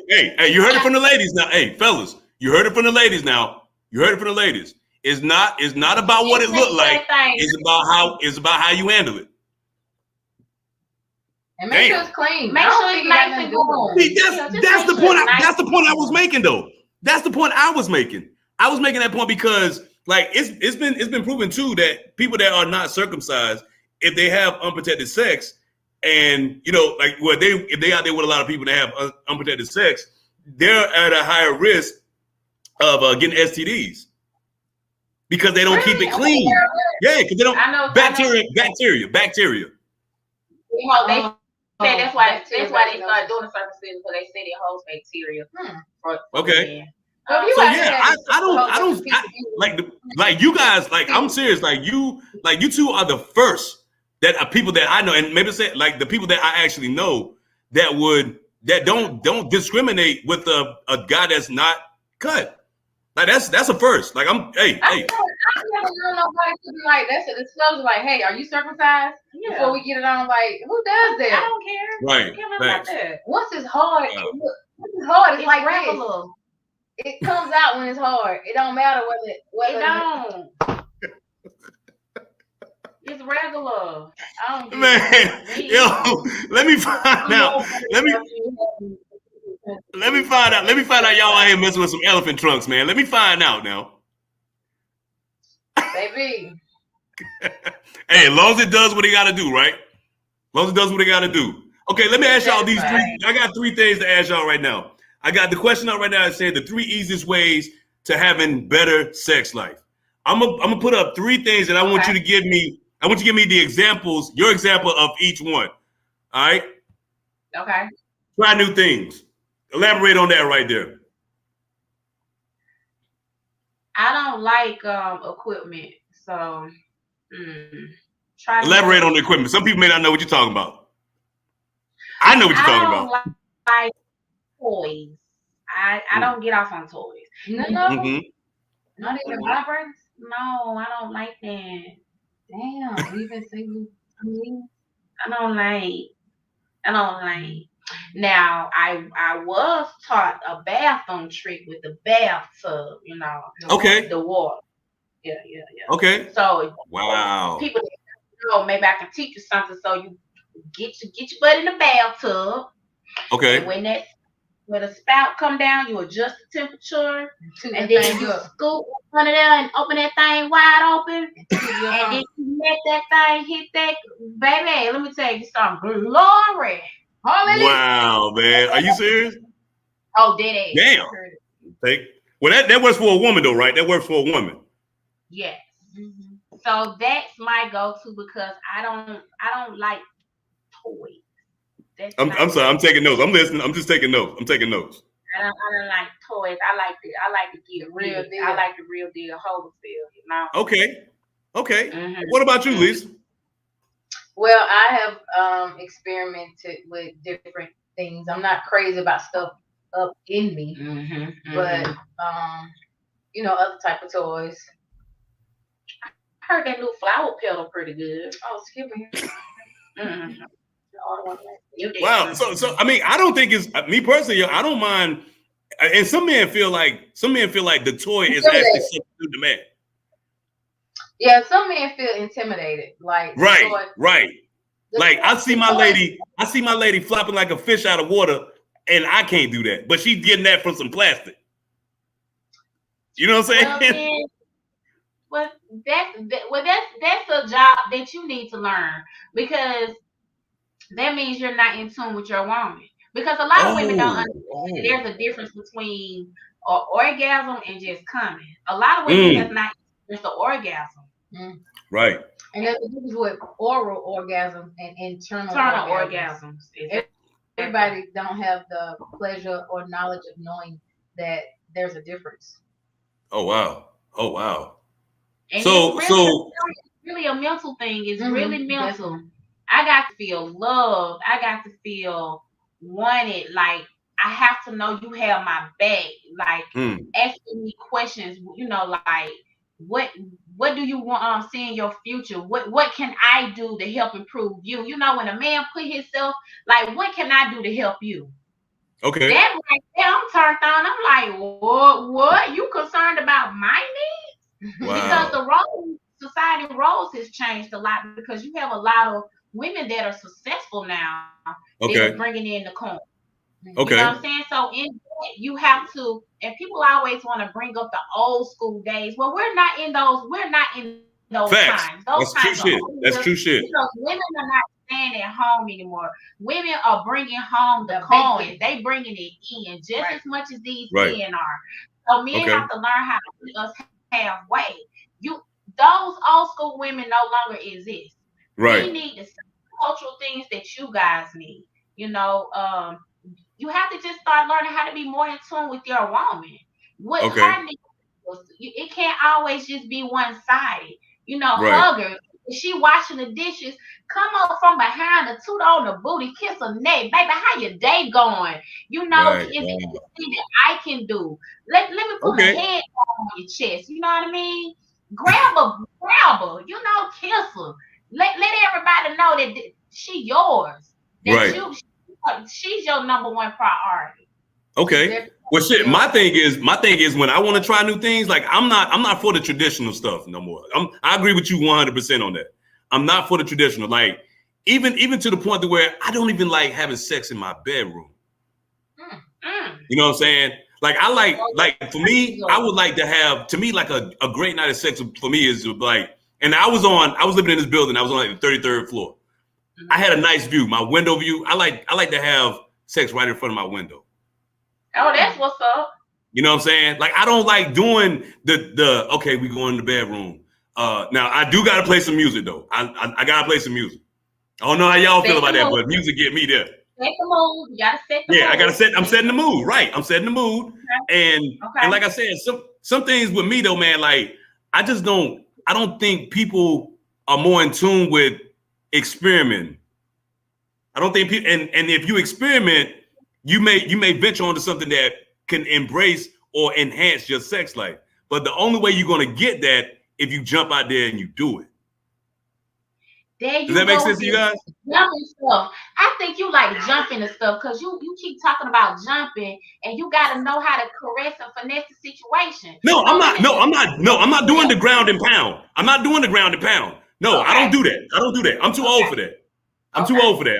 you heard it from the ladies now. Hey, fellas, you heard it from the ladies now. You heard it from the ladies. It's not about what it looked like. It's about how you handle it. And make sure it's clean. Make sure it's nice and warm. See, that's the point. That's the point I was making, though. That's the point I was making. I was making that point because, like, it's been proven too that people that are not circumcised, if they have unprotected sex, and like if they out there with a lot of people that have unprotected sex, they're at a higher risk of getting STDs because they don't keep it clean. Yeah, because they don't. Bacteria. They said that's why they started doing the circumcision because they said it holds bacteria. Okay. So yeah, I don't like you guys. Like I'm serious. Like you two are the first that are people that I know, and maybe say like the people that I actually know that don't discriminate with a guy that's not cut. Like that's a first. Like I've never known nobody to be like that's it. It's like, hey, are you circumcised? Yeah. Before we get it on, like who does that? I don't care. Right. About that. Once it's hard, it's like regular. It comes out when it's hard. It don't matter whether it don't. It's regular. I don't let me find out. Let me find out y'all out here messing with some elephant trunks, man. Let me find out now. Baby. Hey, as long as it does what it got to do, right? As long as it does what it got to do. Okay, let me ask y'all these three. I got 3 things to ask y'all right now. I got the question up right now that said the 3 easiest ways to having better sex life. I'm gonna put up 3 things, and I want you to give me. I want you to give me the examples, your example of each one. All right. Okay. Try new things. Elaborate on that right there. I don't like equipment, so elaborate on the equipment. Some people may not know what you're talking about. I know what you're talking about. Like toys. I don't get off on toys. No. Mm-hmm. Not even vibrators? No, I don't like that. Damn, even single. I don't like. Now, I was taught a bathroom trick with the bathtub, Okay. The water. Yeah. Okay. So, wow. People maybe I can teach you something. So you get your butt in the bathtub. Okay. And when the spout come down, you adjust the temperature, and then you scoop under there and open that thing wide open, and then you let that thing hit that baby. Let me tell you something, glory. Hallelujah. Wow, man, are you serious? Oh, dead. Damn. Well, that works for a woman though, right? That works for a woman. Yes. Mm-hmm. So that's my go-to because I don't like toys. I'm sorry. I'm taking notes. I'm listening. I'm just taking notes. I don't like toys. I like to get a real deal. I like the real deal, hold the feel, Okay. Mm-hmm. What about you, Lisa? Well, I have experimented with different things. I'm not crazy about stuff up in me, but other type of toys. I heard that new flower pedal pretty good. Oh, skip me. Wow. So I mean, I don't think it's me personally. I don't mind. And some men feel like the toy is actually something to the man. Yeah, some men feel intimidated. Like right. Like I see my lady flopping like a fish out of water, and I can't do that. But she's getting that from some plastic. You know what I'm saying? Well, that's a job that you need to learn because that means you're not in tune with your woman. Because a lot of women don't understand there's a difference between orgasm and just coming. A lot of women that's not just an orgasm. Right. And there's a difference with oral orgasm and internal orgasms. everybody don't have the pleasure or knowledge of knowing that there's a difference. Oh wow. Oh wow. And So so it's really a mental thing. It's really Mhm, mental. definitely. I got to feel loved. I got to feel wanted. Like I have to know you have my back. Like mm, asking me questions. Like what what do you want see in your future? What can I do to help improve you? When a man put himself like, what can I do to help you? okay. That right there, I'm turned on. I'm like, what? You concerned about my because Wow. the society roles has changed a lot because you have a lot of women that are successful now that are Okay. bringing in the coin. You know what I'm Okay. saying? So in that, you have to, and people always want to bring up the old school days. Well, we're not in those. We're not in those times. Facts. Those times That's are true over shit. with. That's true shit. Women are not staying at home anymore. Women are bringing home the The coin. bacon. They bringing it in just Right. as much as these Right. men are. So men Okay. have to learn how to meet us halfway. You those old school women no longer exist. We Right. need the same cultural things that you guys need. You know, you have to just start learning how to be more in tune with your woman. What Okay. her needs. It can't always just be one sided. Right. Hug her. If she washing the dishes, come up from behind her, toot on the booty, kiss her neck, baby. How your day going? Right. Is it Wow. anything that I can do? Let me put my Okay. head on your chest. You know what I mean? Grab her. Kiss her. Let everybody know that she yours. That Right. she's your number one priority. She Okay. definitely Well, shit. will. My thing is, when I want to try new things, like I'm not for the traditional stuff no more. I agree with you 100% on that. I'm not for the traditional. Like, even to the point to where I don't even like having sex in my bedroom. Mm. You know what I'm saying? Like, I Oh, like for me, I would like to have, to me, like a great night of sex for me is like, and I was living in this building. I was on like the 33rd floor. I had a nice view, my window view. I like to have sex right in front of my window. Oh, that's what's up. You know what I'm saying? Like, I don't like doing the okay, we go in the bedroom. Now I do gotta play some music though. I gotta play some music. I don't know how y'all feel Set the about that, mood. but music get me there. Set the mood. You gotta set the Yeah, I gotta mood. set. I'm setting the mood, right? I'm setting the mood, and Okay. like I said, some things with me though, man. Like, I just don't. I don't think people are more in tune with experimenting. I don't think people, and if you experiment, you may venture onto something that can embrace or enhance your sex life. But the only way you're gonna get that if you jump out there and you do it. There Does you that make go sense with to you this guys? jumping stuff. I think you like jumping and stuff because you keep talking about jumping and you got to know how to caress and finesse the situation. No, I'm So not. No, I'm not. No, I'm not doing the ground and pound. I'm not doing the ground and pound. No, I don't Okay, do that. I don't do that. I'm too old okay, for that. I'm too okay, old for that.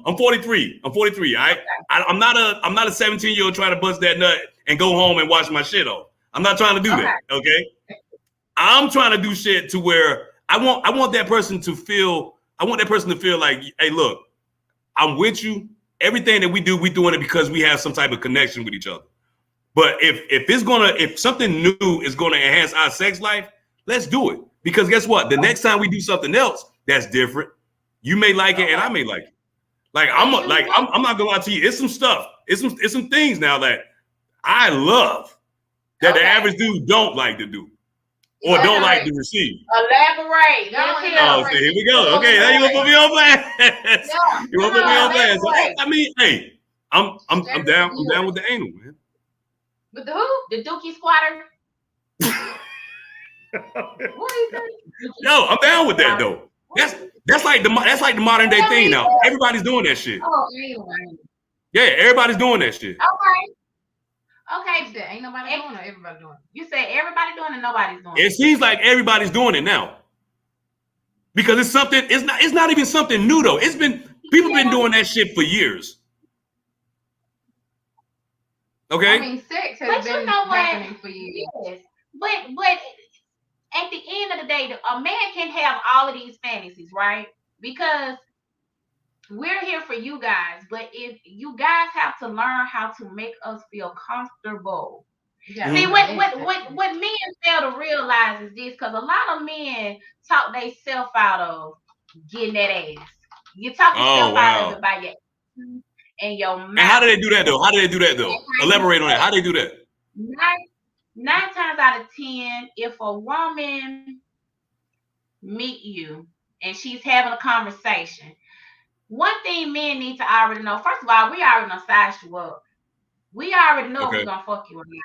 I'm 43. I'm 43. All right. okay, I'm not a 17-year-old trying to bust that nut and go home and wash my shit off. I'm not trying to do okay. that. Okay. I'm trying to do shit to where I want that person to feel. I want that person to feel like, hey, look, I'm with you. Everything that we do, we doing it because we have some type of connection with each other. But if something new is gonna enhance our sex life, let's do it. Because guess what? The next time we do something else that's different, you may like it and I Okay. may like it. Like, And you know, I'm not gonna lie to you. It's some stuff. It's some things now that I love that the okay. average dude don't like to do or don't like Elaborate. to receive. Elaborate. Go Let's on, hear Oh, them. so elaborate. here we Keep go. going, Okay, now you gonna elaborate. put me on blast. Yeah, You Come gonna put me on, on blast. elaborate. I mean, hey, I'm share the down. I'm down viewers. with the anal, man. With the who? The Dookie Squatter. What is it? Yo, I'm down with that Squatter. though. That's like the modern day What thing is now. it? Everybody's doing that shit. Oh, anyway. Yeah, everybody's doing that shit. Okay. You Okay. said ain't nobody doing it, or everybody doing it. You said everybody doing it, nobody's doing It it. seems like everybody's doing it now because it's something. It's not even something new though. People been Yeah. doing that shit for years. I Okay. mean, sex has But you been know what? happening for years. Yes. But at the end of the day, a man can have all of these fantasies, right? Because we're here for you guys. But if you guys have to learn how to make us feel comfortable. You gotta See, Mhm. what men fail to realize is this, because a lot of men talk themselves out of getting that ass. You talk Oh yourself out of wow. it by your actions and your mouth. And how do they do that though? Elaborate on that. How do they do that? Nine times out of 10, if a woman meet you and she's having a conversation, one thing men need to already know. First of all, we already know size you up. We already know if we're gonna fuck you or not.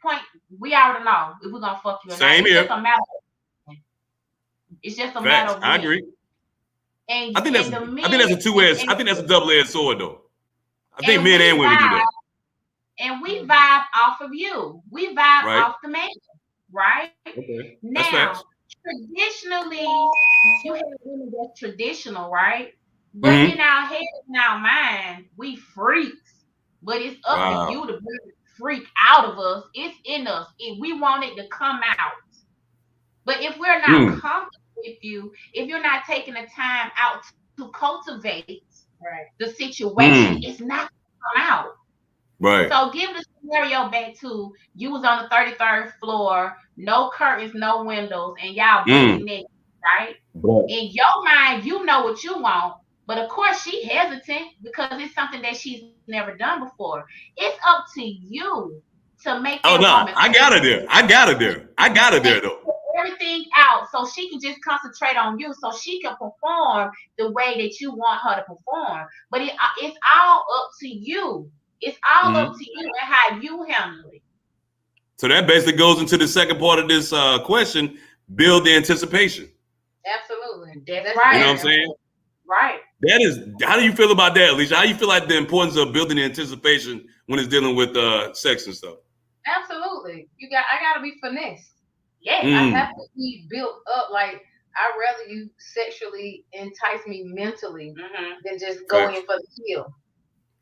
Point. We already know if we're gonna fuck you or not. Same here. It's just a matter of I agree. And I think that's a two-edged. I think that's a double-edged sword though. I think men and women do that. And we vibe off of you. We vibe off the man, right? Okay. Now, traditionally, you have women that's traditional, right? But in our head and our mind, we freaks. But it's up to you to bring the freak out of us. It's in us. We want it to come out. But if we're not comfortable with you, if you're not taking the time out to cultivate the situation, it's not going to come out. Right. So give the scenario back to you was on the 33rd floor, no curtains, no windows, and y'all both naked, right? In your mind, you know what you want, but of course she hesitant because it's something that she's never done before. It's up to you to make that woman. I got her there though. Everything out so she can just concentrate on you, so she can perform the way that you want her to perform. But it's all up to you. It's all up to you and how you handle it. So that basically goes into the second part of this question: build the anticipation. Absolutely, that's right. You know what I'm saying? Right. That is. How do you feel about that, Alicia? How do you feel like the importance of building the anticipation when it's dealing with sex and stuff? Absolutely. I gotta be finessed. Yeah. I have to be built up. Like, I'd rather you sexually entice me mentally than just go in for the kill.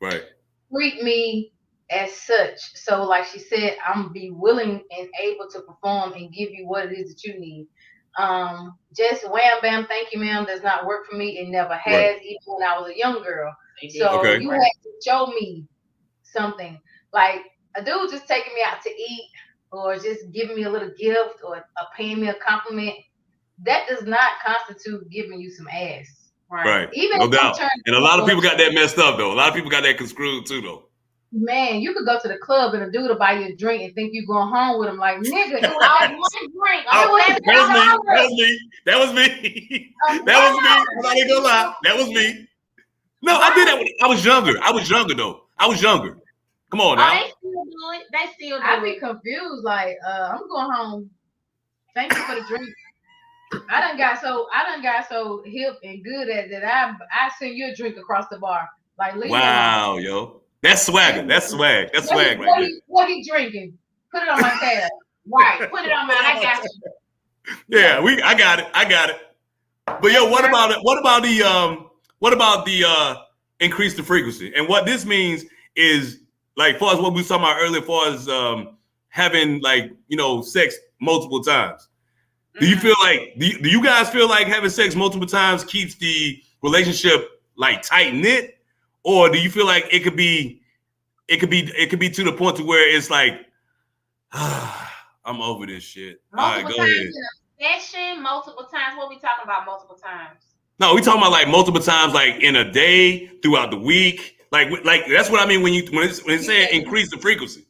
Right. Treat me as such. So, like she said, I'm be willing and able to perform and give you what it is that you need. Just wham bam, thank you, ma'am, does not work for me. It never has, even when I was a young girl. So you have to show me something. Like a dude just taking me out to eat or just giving me a little gift or paying me a compliment. That does not constitute giving you some ass. Right. Even no doubt. And a lot of people got that messed up though. A lot of people got that construed too though. Man, you could go to the club and a dude will buy you a drink and think you going home with him. Like, nigga, it was all one drink. That was me. I'm not even gonna lie. That was me. No, I did that when I was younger. I was younger. Come on now. They still do it. I be confused. Like, I'm going home. Thank you for the drink. I done got so hip and good at that. I send you a drink across the bar. Like, wow, yo. That's swagger. That's swag. That's swag right there. What he drinking? Put it on my tab. Right. Put it on mine. I got you. Yeah, I got it. But yo, what about the increase the frequency? And what this means is, like, far as what we were talking about earlier, far as having, like, sex multiple times. Do you feel like do you guys feel like having sex multiple times keeps the relationship like tight knit? Or do you feel like it could be to the point to where it's like, I'm over this shit. Multiple times in a session, multiple times. What are we talking about multiple times? No, we talking about like multiple times, like in a day, throughout the week. Like that's what I mean when it's saying increase the frequency.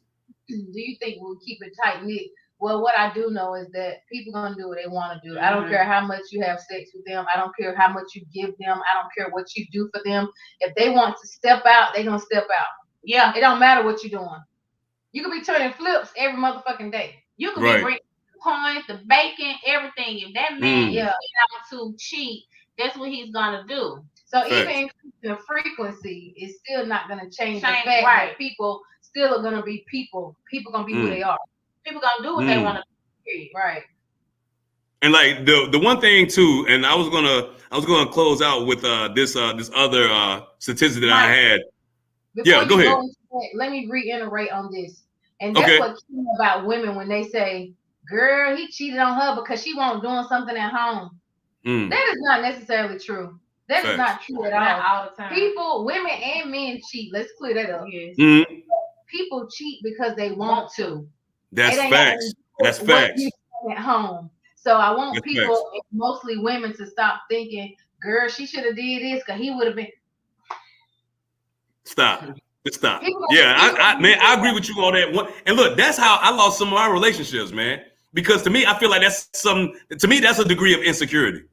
Do you think we'll keep it tight knit? Well, what I do know is that people gonna do what they want to do. I don't care how much you have sex with them. I don't care how much you give them. I don't care what you do for them. If they want to step out, they gonna step out. Yeah, it don't matter what you're doing. You could be turning flips every motherfucking day. You could be bringing the coins, the bacon, everything. If that man is out to cheat, that's what he's gonna do. So even increasing the frequency is still not gonna change the fact that people still are gonna be people. People gonna be who they are. People gonna do what they want to do. Right. And like the one thing too, and I was gonna close out with this other statistic that I had. Before go ahead. Let me reiterate on this. And that's what came about women when they say, girl, he cheated on her because she wasn't doing something at home. That is not necessarily true. That is not true at all the time. People, women and men cheat. Let's clear that up. Yes. People cheat because they want to. That's facts. That's facts. At home. So I want people, mostly women, to stop thinking, girl, she should have did this because he would have been. Stop. Just stop. People, Yeah, I agree with you on that one. And look, that's how I lost some of my relationships, man. Because to me, I feel like that's a degree of insecurity.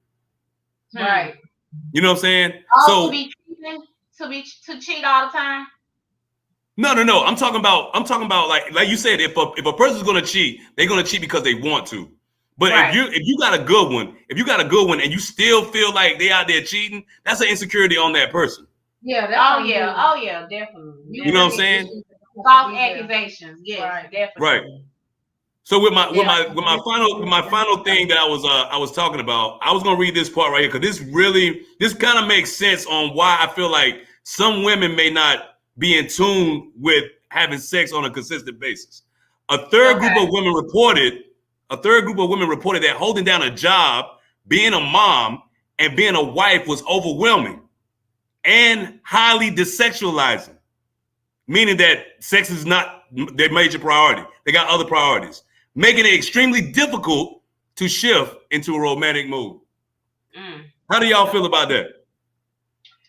Right. You know what I'm saying? Oh, So to be cheating, to cheat all the time. no. I'm talking about like you said, if a person's gonna cheat, they're gonna cheat because they want to. But Right. if you got a good one, and you still feel like they out there cheating, that's an insecurity on that person. Yeah. That's Oh yeah, definitely. You know what I'm saying? False accusations. Yes, Right. definitely. Right. So with my Yeah. final thing that I was talking about, I was gonna read this part right here because this kind of makes sense on why I feel like some women may not be in tune with having sex on a consistent basis. A third group of women reported that holding down a job, being a mom, and being a wife was overwhelming and highly desexualizing, meaning that sex is not their major priority. They got other priorities, making it extremely difficult to shift into a romantic mood. How do y'all feel about that?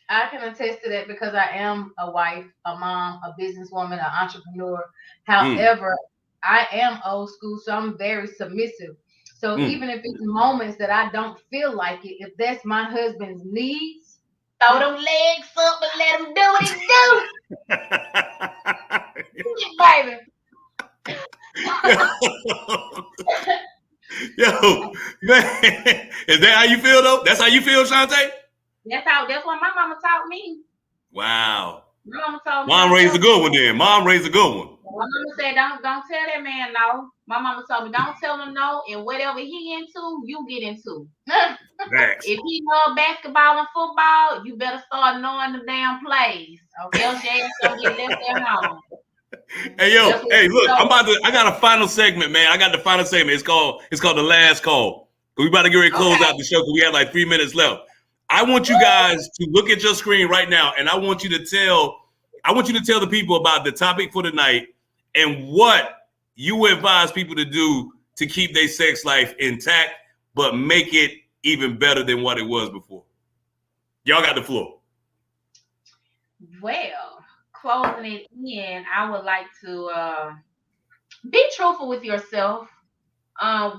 I can attest to that because I am a wife, a mom, a businesswoman, an entrepreneur. However, I am old school, so I'm very submissive. So even if it's moments that I don't feel like it, if that's my husband's needs, throw them legs up and let him do what he do. Baby. Yo, man, is that how you feel though? That's how you feel, Shantae? That's what my mama taught me. Wow. My mama told me. Mom raised a good one then. Mom raised a good one. My mama said, don't tell that man no. My mama told me, don't tell him no, and whatever he into, you get into. If he love basketball and football, you better start knowing the damn plays. Okay, else your ass gonna get left at home. Hey yo, hey look, I got a final segment, man. I got the final segment. It's called the last call. We about to get ready to close out the show because we have like 3 minutes left. I want you guys to look at your screen right now, and I want you to tell the people about the topic for tonight and what you advise people to do to keep their sex life intact, but make it even better than what it was before. Y'all got the floor. Well, closing it in, I would like to be truthful with yourself,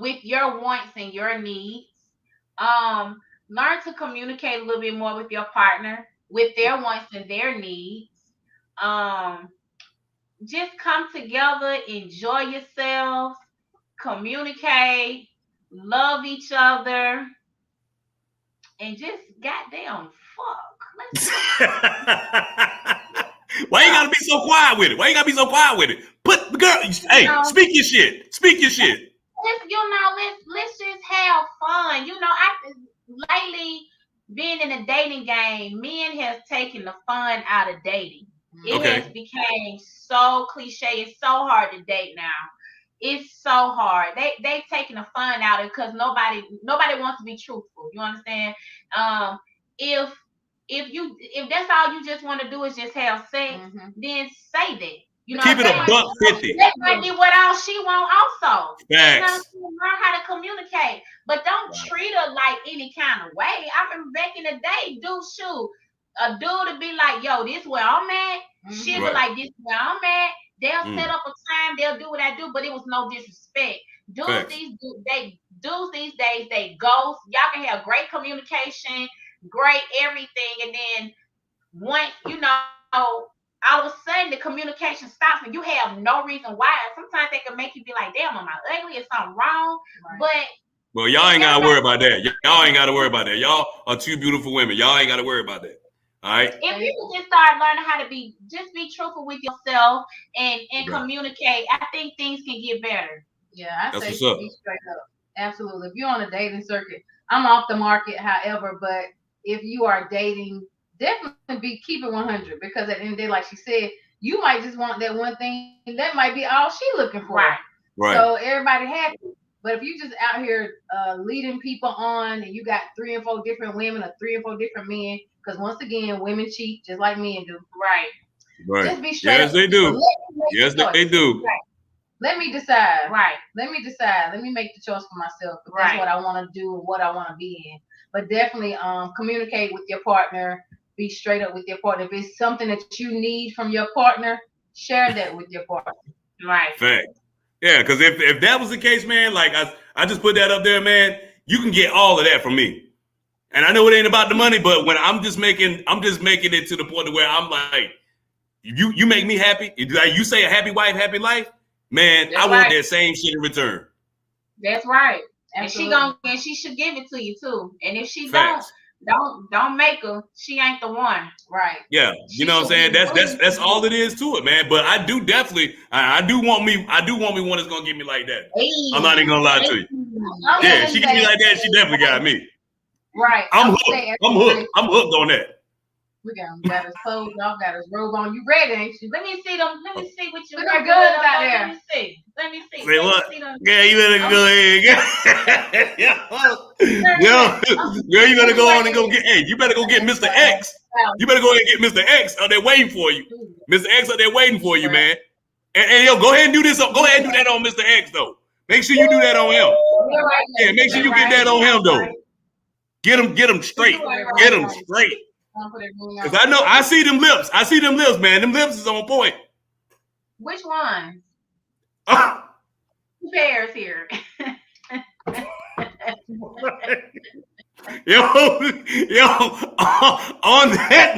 with your wants and your needs. Learn to communicate a little bit more with your partner, with their wants and their needs. Just come together, enjoy yourselves, communicate, love each other, and just goddamn fuck. Why you gotta be so quiet with it? Girl, hey, speak your shit. Let's just have fun. Lately being in a dating game, men have taken the fun out of dating. It has become so cliche. It's so hard to date now. It's so hard. They've taken the fun out of it because nobody wants to be truthful. You understand? If that's all you just want to do is just have sex, then say that. You know, keep it $1.50. That might be what all she want also. Facts. Learn how to communicate. But don't treat her like any kind of way. I remember back in the day, a dude would be like, yo, this where I'm at. She'll be like, this where I'm at. They'll set up a time, they'll do what I do, but it was no disrespect. Dudes these days, they ghost. Y'all can have great communication, great everything, and then once, all of a sudden the communication stops and you have no reason why. Sometimes they can make you be like, damn, am I ugly? Is something wrong? Right. Well, y'all ain't gotta worry about that. Y'all ain't gotta worry about that. Y'all are two beautiful women. Y'all ain't gotta worry about that. All right. If you just start learning how to be truthful with yourself and communicate, I think things can get better. Yeah, I say be straight up. Absolutely. If you're on a dating circuit, I'm off the market, however, but if you are dating, definitely keep it 100 because at the end of the day, like she said, you might just want that one thing. That might be all she looking for. Right. So everybody happy. But if you just out here leading people on and you got 3 and 4 different women or 3 and 4 different men, because once again, women cheat just like men do. Right. Just be straight up. They do. Yes, they do. Right. Let me decide. Let me make the choice for myself. If that's what I want to do and what I want to be in. But definitely communicate with your partner. be straight up with your partner. If it's something that you need from your partner, share that with your partner. Right. Fact. Yeah, because if that was the case, man, like I just put that up there, man, you can get all of that from me. And I know it ain't about the money, but when I'm just making it to the point where I'm like, you make me happy. Like you say, a happy wife, happy life, man. That's I want right. that same shit in return. That's right. Absolutely. And she should give it to you too. And if she Facts. don't make her, she ain't the one. Right. Yeah, you know what I'm saying. That's all it is to it, man. But I do definitely, I do want me one that's gonna get me like that. Hey. I'm not even gonna lie to you. Yeah, she get me like that. She definitely got me. Right. I'm hooked. I'm hooked on that. We got us clothes off, got us robe on. You ready, ain't you? Let me see them. Let me see what you got goods out there. Let me see. Say what? Yeah, you better go ahead. Girl, you better go on and go get. Hey, you better go get Mr. X. You better go ahead and get Mr. X. Out there waiting for you. Mr. X out there waiting for you, man. And yo, go ahead and do this. Go ahead and do that on Mr. X though. Make sure you do that on him. Yeah, make sure you get that on him though. Get him straight. Get him straight. Because I see them lips. Man. Them lips is on point. Which ones? Pairs here. Yo, on that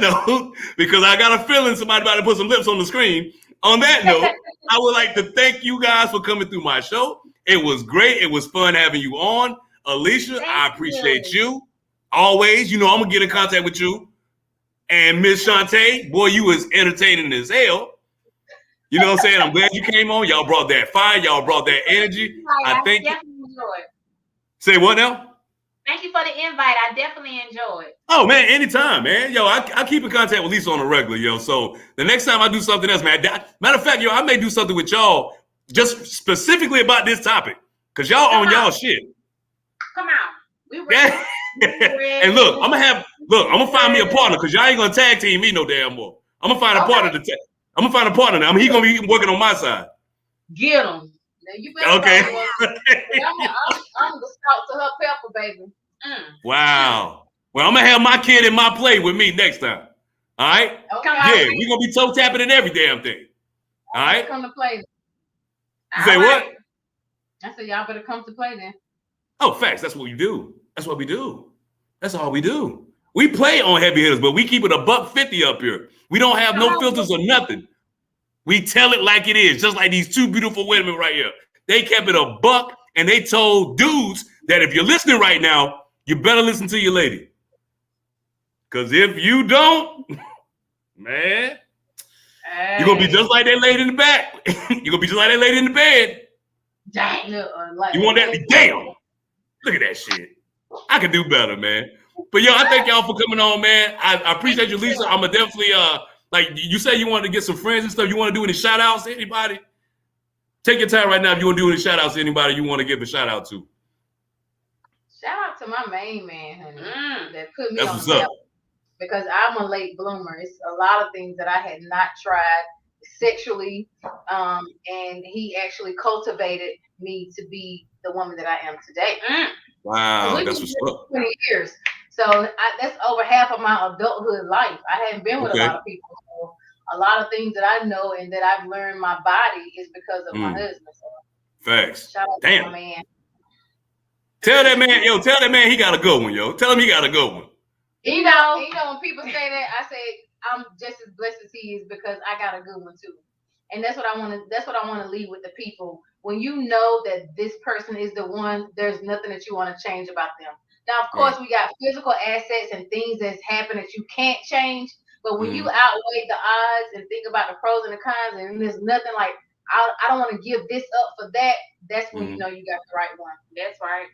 note, because I got a feeling somebody about to put some lips on the screen. On that note, I would like to thank you guys for coming through my show. It was great. It was fun having you on. Alicia, I appreciate you. Always, I'm going to get in contact with you. And Miss Shantae, boy, you was entertaining as hell. You know what I'm saying? I'm glad you came on. Y'all brought that fire. Y'all brought that energy. I thank you. Say what now? Thank you for the invite. I definitely enjoyed. Oh, man, anytime, man. Yo, I keep in contact with Lisa on a regular, yo. So the next time I do something else, man. Matter of fact, yo, I may do something with y'all just specifically about this topic. Because y'all on y'all shit. Come on. We ready. And look, I'm gonna find me a partner because y'all ain't gonna tag team me no damn more. I'm gonna find a partner I'm gonna find a partner now. He's gonna be working on my side. Get him. Now you better okay. I'm the salt to her pepper, baby. Wow. Well, I'm gonna have my kid in my play with me next time. All right? Okay. Yeah, we're gonna be toe tapping in every damn thing. All right? Come to play. You say what? I said y'all better come to play then. Oh, facts. That's what we do. That's what we do. That's all we do. We play on heavy hitters, but we keep it $150 up here. We don't have no filters or nothing. We tell it like it is, just like these two beautiful women right here. They kept it $100, and they told dudes that if you're listening right now, you better listen to your lady. Because if you don't, man, you're going to be just like that lady in the back. You're going to be just like that lady in the bed. Dang. You want that? Damn. Look at that shit. I can do better, man. But yo, I thank y'all for coming on, man. I appreciate you, Lisa. I'm gonna definitely like you said you wanted to get some friends and stuff. You want to do any shout outs to anybody? Take your time right now if you want to do any shout outs to anybody you want to give a shout out to. Shout out to my main man, honey, that put me That's on what's the up. because I'm a late bloomer. It's a lot of things that I had not tried sexually, and he actually cultivated me to be the woman that I am today. Wow, that's what's up. 20 years. So that's over half of my adulthood life. I hadn't been with a lot of people. So a lot of things that I know and that I've learned my body is because of my husband. So facts. Shout out to my man. Tell that man he got a good one, yo. Tell him he got a good one. You know, when people say that, I say I'm just as blessed as he is because I got a good one too. And that's what I want to leave with the people. When you know that this person is the one, there's nothing that you want to change about them. Now, of course, we got physical assets and things that's happened that you can't change. But when you outweigh the odds and think about the pros and the cons, and there's nothing like I don't want to give this up for that. That's when you know you got the right one. That's right.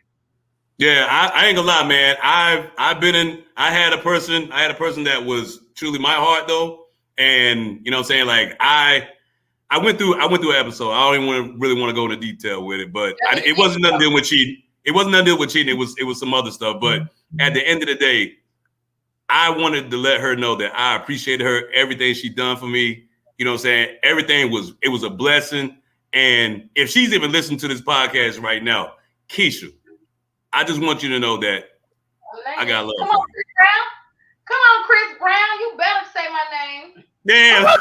Yeah, I ain't gonna lie, man. I had a person that was truly my heart though, and you know what I'm saying, like I went through an episode. I don't even really want to go into detail with it, but it wasn't nothing to do with cheating. It wasn't nothing to do with cheating. It was some other stuff. But at the end of the day, I wanted to let her know that I appreciated her, everything she done for me. You know what I'm saying? Everything was a blessing. And if she's even listening to this podcast right now, Keisha, I just want you to know that I got love for you. Come on, Chris Brown. You better say my name. Yeah.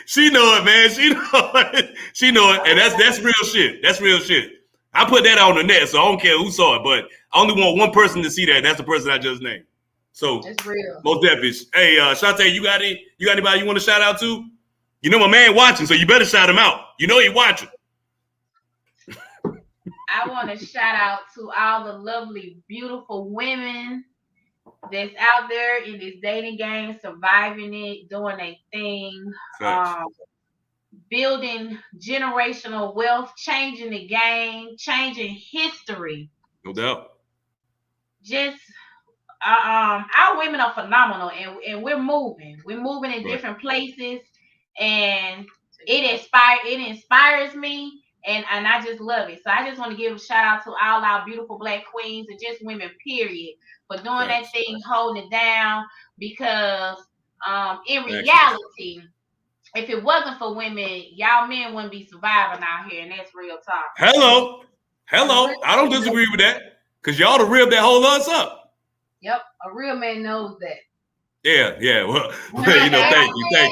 She know it, man. She know it. She know it. And that's real shit. That's real shit. I put that on the net, so I don't care who saw it, but I only want one person to see that. And that's the person I just named. So it's real. Most definitely. Hey, Shantae, you got anybody you want to shout out to? You know my man watching, so you better shout him out. You know he watching. I want to shout out to all the lovely, beautiful women that's out there in this dating game, surviving it, doing their thing, building generational wealth, changing the game, changing history. No doubt. Just our women are phenomenal, and we're moving. We're moving in different places, and it inspires me. And I just love it. So I just want to give a shout out to all our beautiful Black queens and just women, period, for doing that thing, holding it down. Because in reality, if it wasn't for women, y'all men wouldn't be surviving out here, and that's real talk. Hello. I don't disagree with that, because y'all to rib that whole us up. Yep, a real man knows that. Yeah. Well, thank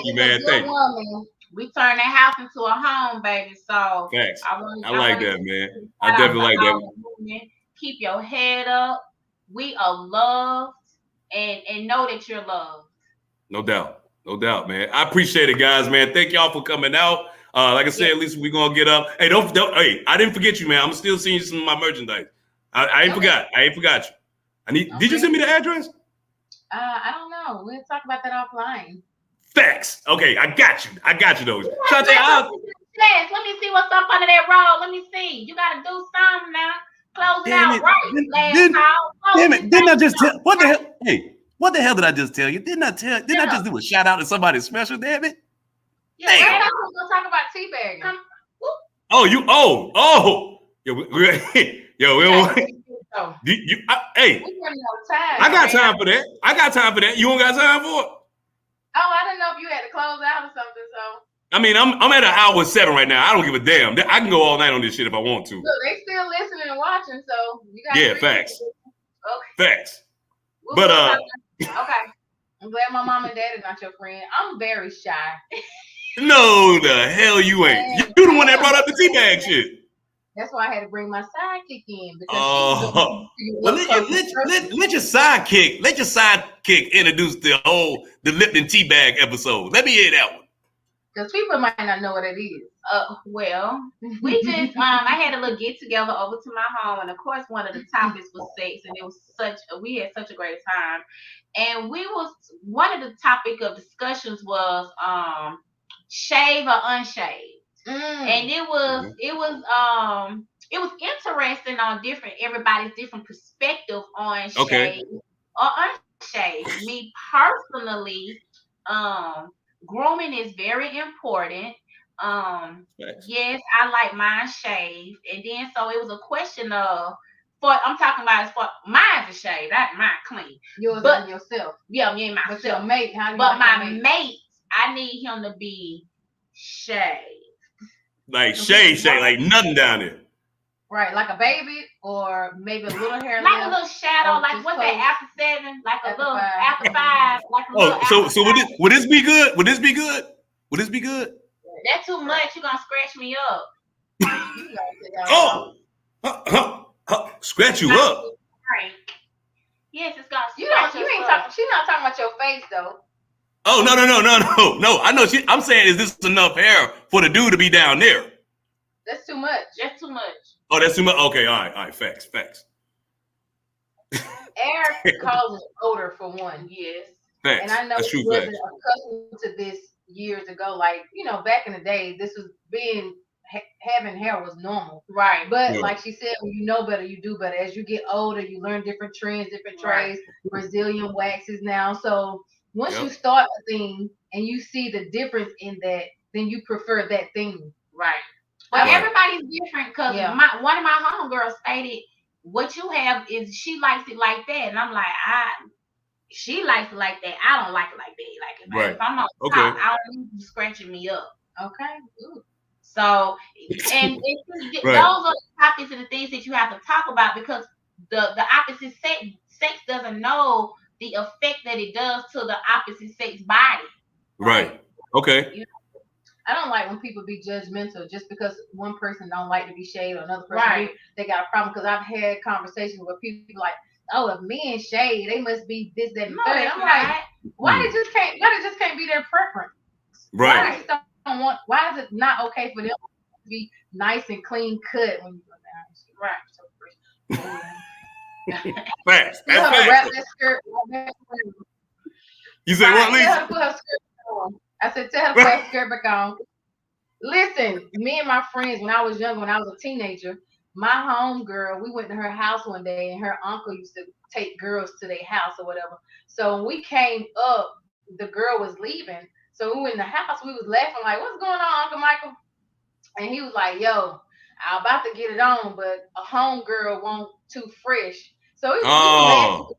you, man. Thank you. We turn that house into a home, baby. So Facts. I like that, man. I definitely like that. Keep your head up. We are loved, and know that you're loved. No doubt, man. I appreciate it, guys, man. Thank y'all for coming out. Like I said, at least we're gonna get up. Hey, don't. Hey, I didn't forget you, man. I'm still seeing some of my merchandise. I ain't forgot you. Did you send me the address? I don't know. We'll talk about that offline. Facts. Okay, I got you, though. Let me see what's up under that roll. Let me see. You gotta do something now. Close it out right. Damn it! Didn't I just tell? What the hell? Hey, what the hell did I just tell you? Didn't I just do a shout out to somebody special? Damn it! Yeah, I was gonna talk about teabagging. Hey, I got time for that. You don't got time for it? Oh, I didn't know if you had to close out or something. So I mean, I'm at an hour 7 right now. I don't give a damn. I can go all night on this shit if I want to. Look, they still listening and watching, so you got facts. Okay. Facts. But okay. I'm glad my mom and dad are not your friend. I'm very shy. No, the hell you ain't. You the one that brought up the teabag shit. That's why I had to bring my sidekick in. Let your sidekick introduce the Lipton teabag episode. Let me hear that one. Because people might not know what it is. Well, we just I had a little get together over to my home, and of course one of the topics was sex, and it was we had such a great time. And one of the topic of discussions was shave or unshaved. And it was interesting on everybody's different perspective on shave or unshaved. Me personally, grooming is very important. Yes, I like mine shaved, and then so it was a question of I'm talking about as for mine's a shave, not mine clean. Yours and yourself. Yeah, me and myself. But your mate, my mate, I need him to be shaved. Like shave, like nothing down there. Right, like a baby, or maybe a little hair. Like a little shadow, like what's that after 7? Like a little after 5. Like a little so would this be good? Would this be good? That's too much. You're gonna scratch me up. Scratch you up. Right. Yes, it's gonna. You ain't talking. She's not talking about your face though. Oh no! I know. I'm saying, is this enough hair for the dude to be down there? That's too much. That's too much. Oh, that's too much. Okay, all right. Facts. Air causes odor for one. Yes. Facts. And I know you wasn't accustomed to this years ago. Like back in the day, this was having hair was normal. Right. But like she said, when you know better, you do better. As you get older, you learn different trends, different trades, Brazilian waxes now. So once you start a thing and you see the difference in that, then you prefer that thing. Right. But everybody's different, because one of my homegirls stated, what you have is she likes it like that. And I'm like, she likes it like that. I don't like it like that. Like if I'm on top, I don't need you scratching me up. Okay. Ooh. So, and those are the topics and the things that you have to talk about, because the opposite sex doesn't know the effect that it does to the opposite sex body. Right. Okay. You know, I don't like when people be judgmental just because one person don't like to be shade or another person do, they got a problem. Because I've had conversations where people like, oh, if men shade, they must be this, that, and no, third. that's I'm not. like, why it just can't be their preference? Right. Why, just don't want, why is it not okay for them to be nice and clean cut when you go down? Right. Facts. Tell That's her to facts. wrap that skirt. You said what, Tell her Lisa? to put her skirt on. I said, tell her to put her skirt back on. Listen, me and my friends, when I was younger, when I was a teenager, my home girl, we went to her house one day, and her uncle used to take girls to their house or whatever. So when we came up, the girl was leaving. So we went in the house, we was laughing like, "What's going on, Uncle Michael?" And he was like, "Yo, I'm about to get it on, but a home girl won't too fresh." So we was laughing. Oh.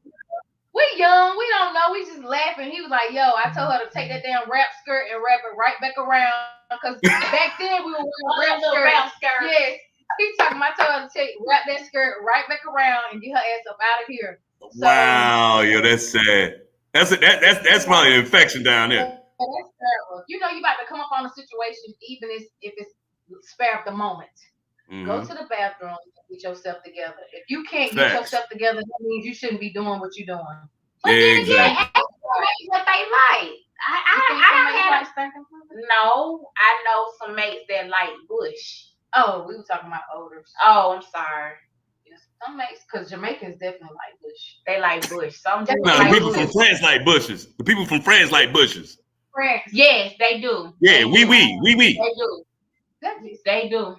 We young, we don't know. We just laughing. He was like, "Yo, I told her to take that damn wrap skirt and wrap it right back around." Because back then we were wearing wrap skirts. Yes. He talking about, I told her to wrap that skirt right back around and get her ass up out of here. So, Wow, yo, that's sad. That's probably an infection down there. That's terrible. You know you about to come up on a situation, even if it's spare of the moment. Go to the bathroom and get yourself together. If you can't get yourself together, that means you shouldn't be doing what you're doing. But then again, Exactly. what they like. I don't have. No, I know some mates that like bush. Oh, we were talking about odors. Oh, I'm sorry. Some mates, because Jamaicans definitely like bush. They like bush. Some Just do No, the like people bush. from France like bushes. The people from France like bushes. France. Yes, they do. Yeah, They we. They do. Exactly. They do.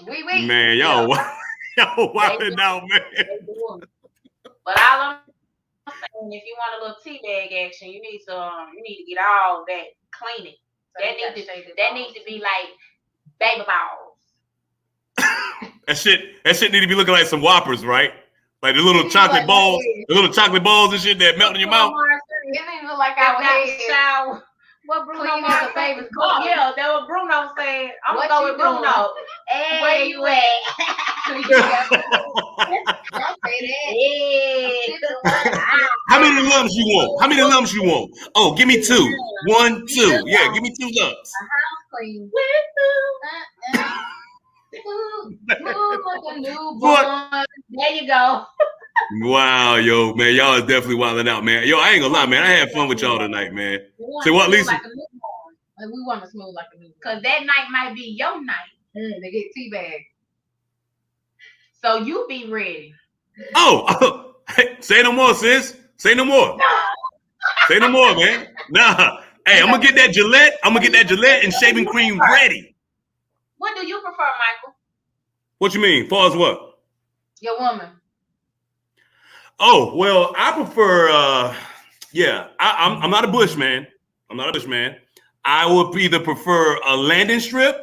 We. Man, y'all, y'all wilding do. out, man. They do. But all I'm saying, if you want a little tea bag action, you need to get all that cleaning. So that needs to be like baby balls. That shit need to be looking like some Whoppers, right? Like the little chocolate balls, and shit that melt in your mouth. It didn't look like our head. Shower. What Bruno Clean as a baby's clothes. Yeah, that what Bruno said. I'm What gonna go you with Bruno. doing? Hey, Where you at? How many lumps you want? How many lumps you want? Oh, give me 2. 1, 2. Yeah, give me 2 lumps. Clean. Move like a newborn. There you go. Wow, yo, man, y'all is definitely wilding out, man. Yo, I ain't gonna lie, man. I had fun with y'all tonight, man. Say what, Lisa? Like we want to smooth like a newborn. Cause that night might be your night. They get teabagged. So you be ready. Oh, say no more, sis. Say no more. Say no more, man. Nah. Hey, I'm gonna get that Gillette and shaving cream ready. What do you prefer, Michael? What you mean? Far as what? Your woman. Oh, well, I prefer I'm not a bush man. I would either prefer a landing strip.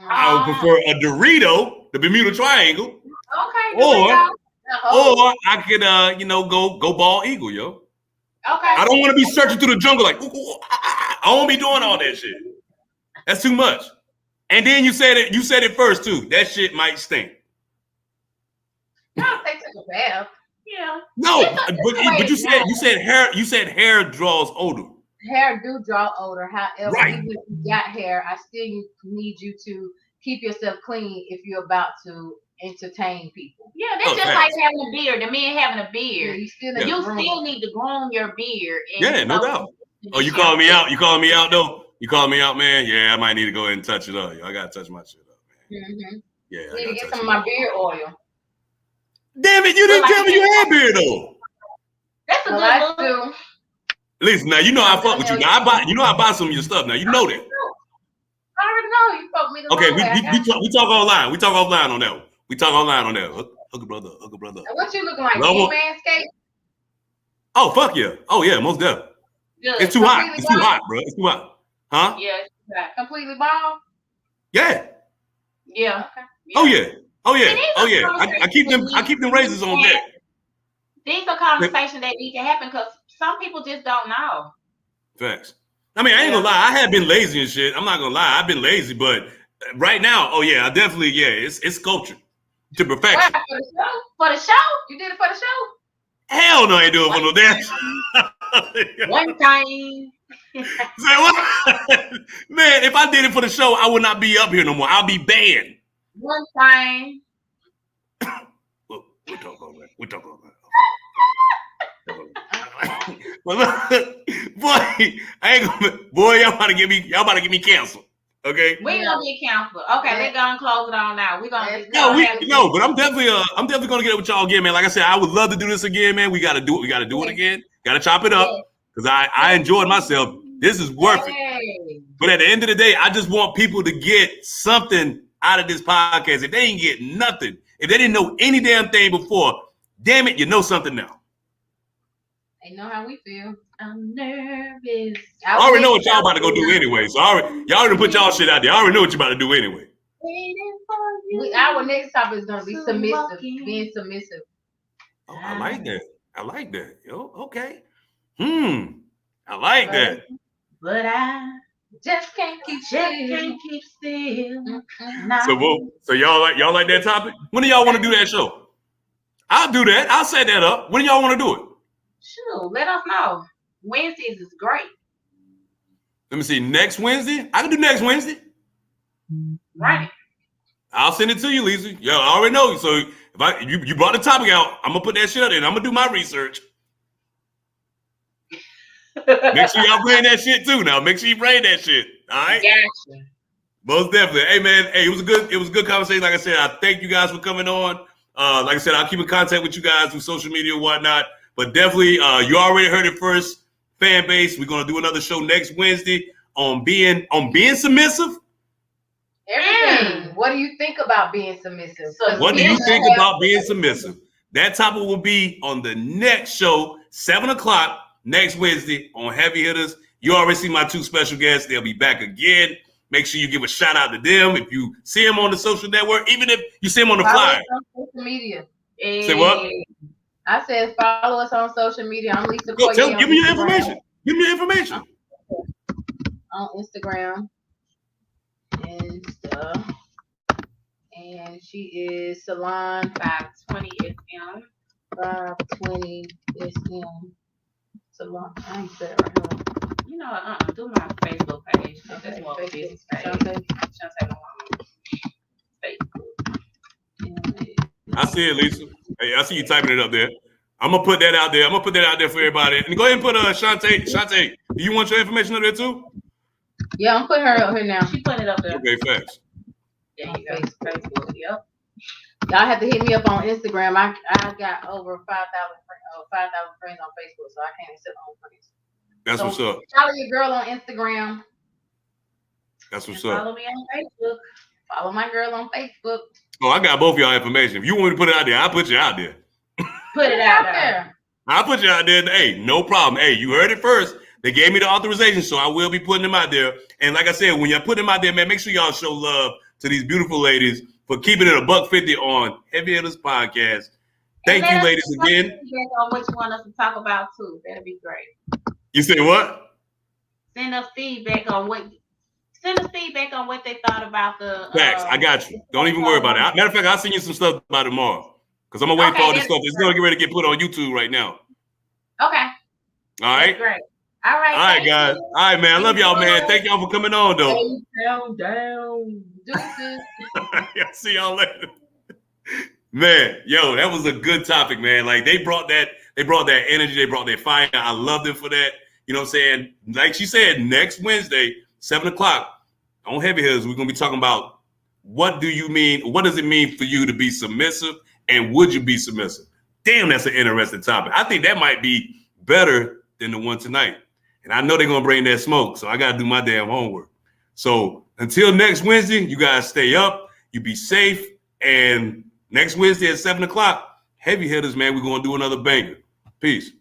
I would prefer a Dorito, the Bermuda Triangle. Okay. Or I could go bald eagle, yo. Okay. I don't want to be searching through the jungle like I don't want to be doing all that shit. That's too much. And then you said it first too. That shit might stink. No, they took a bath. Yeah. No, but you said hair draws odor. Hair do draw odor. However, Right. even if you got hair, I still need you to keep yourself clean if you're about to entertain people. Yeah, that's just like having a beard. The men having a beard. Yeah, you still need to groom your beard. Yeah, no doubt. Oh, you calling me out? You calling me out though? You calling me out, man? Yeah, I might need to go ahead and touch it up. I gotta touch my shit up, man. Mm-hmm. Yeah, I need to get some of my beard oil. Damn it, you didn't tell me you had beard though. That's a good look. Listen, now you know I fuck with you. Now I buy some of your stuff. Now you know that. I already know you fuck me. Okay, we talk online. We talk offline on that one. We talk online on that. Hook a brother. What you looking like? Manscaped? Oh fuck yeah. Oh yeah, most definitely. Good. It's too hot. It's too hot, bro. It's too hot. Huh? Yeah. Completely bald? Yeah. Yeah. Oh yeah. I keep them razors on deck. These are conversations that need to happen because some people just don't know. Facts. I mean, I ain't gonna lie. I have been lazy and shit. I'm not gonna lie. I've been lazy, but right now, oh yeah, I definitely, it's sculpture to perfection. For the show? You did it for the show? Hell no, I ain't doing for no dance. One time. Say what? Man, if I did it for the show, I would not be up here no more. I'll be banned. One time. We'll talk about that. We'll talk about that. But look, boy, I ain't gonna. Boy, y'all about to get me canceled. Okay. We gonna get canceled. Okay, let's go and close it on now. We gonna but I'm definitely gonna get it with y'all again, man. Like I said, I would love to do this again, man. We gotta do it. We gotta do it again. Gotta chop it up because I enjoyed myself. This is worth it. But at the end of the day, I just want people to get something out of this podcast. If they didn't get nothing, if they didn't know any damn thing before, damn it, you know something now. They know how we feel. I'm nervous. I already know what y'all about to go do anyway. So y'all already put y'all shit out there. I already know what you about to do anyway. Our next topic is gonna be submissive, being submissive. Oh, I like that. Yo, okay. I like that. But I just can't keep still. So y'all like that topic? When do y'all want to do that show? I'll do that. I'll set that up. When do y'all want to do it? Sure, let us know. Wednesdays is great. Let me see. Next Wednesday? I can do next Wednesday. Right. I'll send it to you, Lisa. Yo, I already know. So if you brought the topic out, I'm gonna put that shit out there and I'm gonna do my research. Make sure y'all bring that shit too. Now, make sure you bring that shit. All right. Gotcha. Most definitely. Hey man, it was a good conversation. Like I said, I thank you guys for coming on. Like I said, I'll keep in contact with you guys through social media and whatnot. But definitely, you already heard it first, fan base. We're gonna do another show next Wednesday on being submissive. Everything. What do you think about being submissive? What do you think about being submissive? That topic will be on the next show, 7:00 next Wednesday on Heavy Hitters. You already see my two special guests. They'll be back again. Make sure you give a shout out to them. If you see them on the social network, even if you see them on the flyer. On social media. Say what? I said follow us on social media. I'm Lisa. Give me your information. Give me your information. On Instagram and stuff. And she is Salon 520 SM. 520 SM. Salon. I ain't said it right here. You know what? Do my Facebook page. That's more of a business page. Shantae Facebook. I see it, Lisa. Hey, I see you typing it up there. I'm gonna put that out there. For everybody. And go ahead and put Shantae. Shantae, do you want your information up there too? Yeah, I'm putting her up here now. She putting it up there. Okay, thanks. There you go. Facebook. Yep. Y'all have to hit me up on Instagram. I got over 5,000 friends on Facebook, so I can't accept all friends. That's what's up. Follow your girl on Instagram. That's what's up. Follow me on Facebook. Follow my girl on Facebook. Oh, I got both y'all information. If you want me to put it out there, I'll put you out there. Put it out there. I'll put you out there. Hey, no problem. Hey, you heard it first. They gave me the authorization, so I will be putting them out there. And like I said, when you put them out there, man, make sure y'all show love to these beautiful ladies for keeping it $150 on Heavy Hitters Podcast. Thank you, ladies, again. On what you want us to talk about too. That'd be great. You say what? Send us feedback on what they thought about the. Facts. I got you. Don't even worry about it. Matter of fact, I'll send you some stuff about it tomorrow. Because I'm going to wait for all this stuff. It's going to get ready to get put on YouTube right now. Okay. All right. That's great. All right. All right, guys. All right, man. I love y'all, man. Thank y'all for coming on, though. Down. I'll see y'all later. Man, yo, that was a good topic, man. Like they brought that energy, they brought that fire. I love them for that. You know what I'm saying? Like she said, next Wednesday, 7:00 on Heavy Hitters, we're gonna be talking about what does it mean for you to be submissive, and would you be submissive? Damn, that's an interesting topic. I think that might be better than the one tonight. And I know they're gonna bring that smoke, so I gotta do my damn homework. So until next Wednesday, you guys stay up, you be safe, and next Wednesday at 7:00, Heavy Hitters, man, we're going to do another banger. Peace.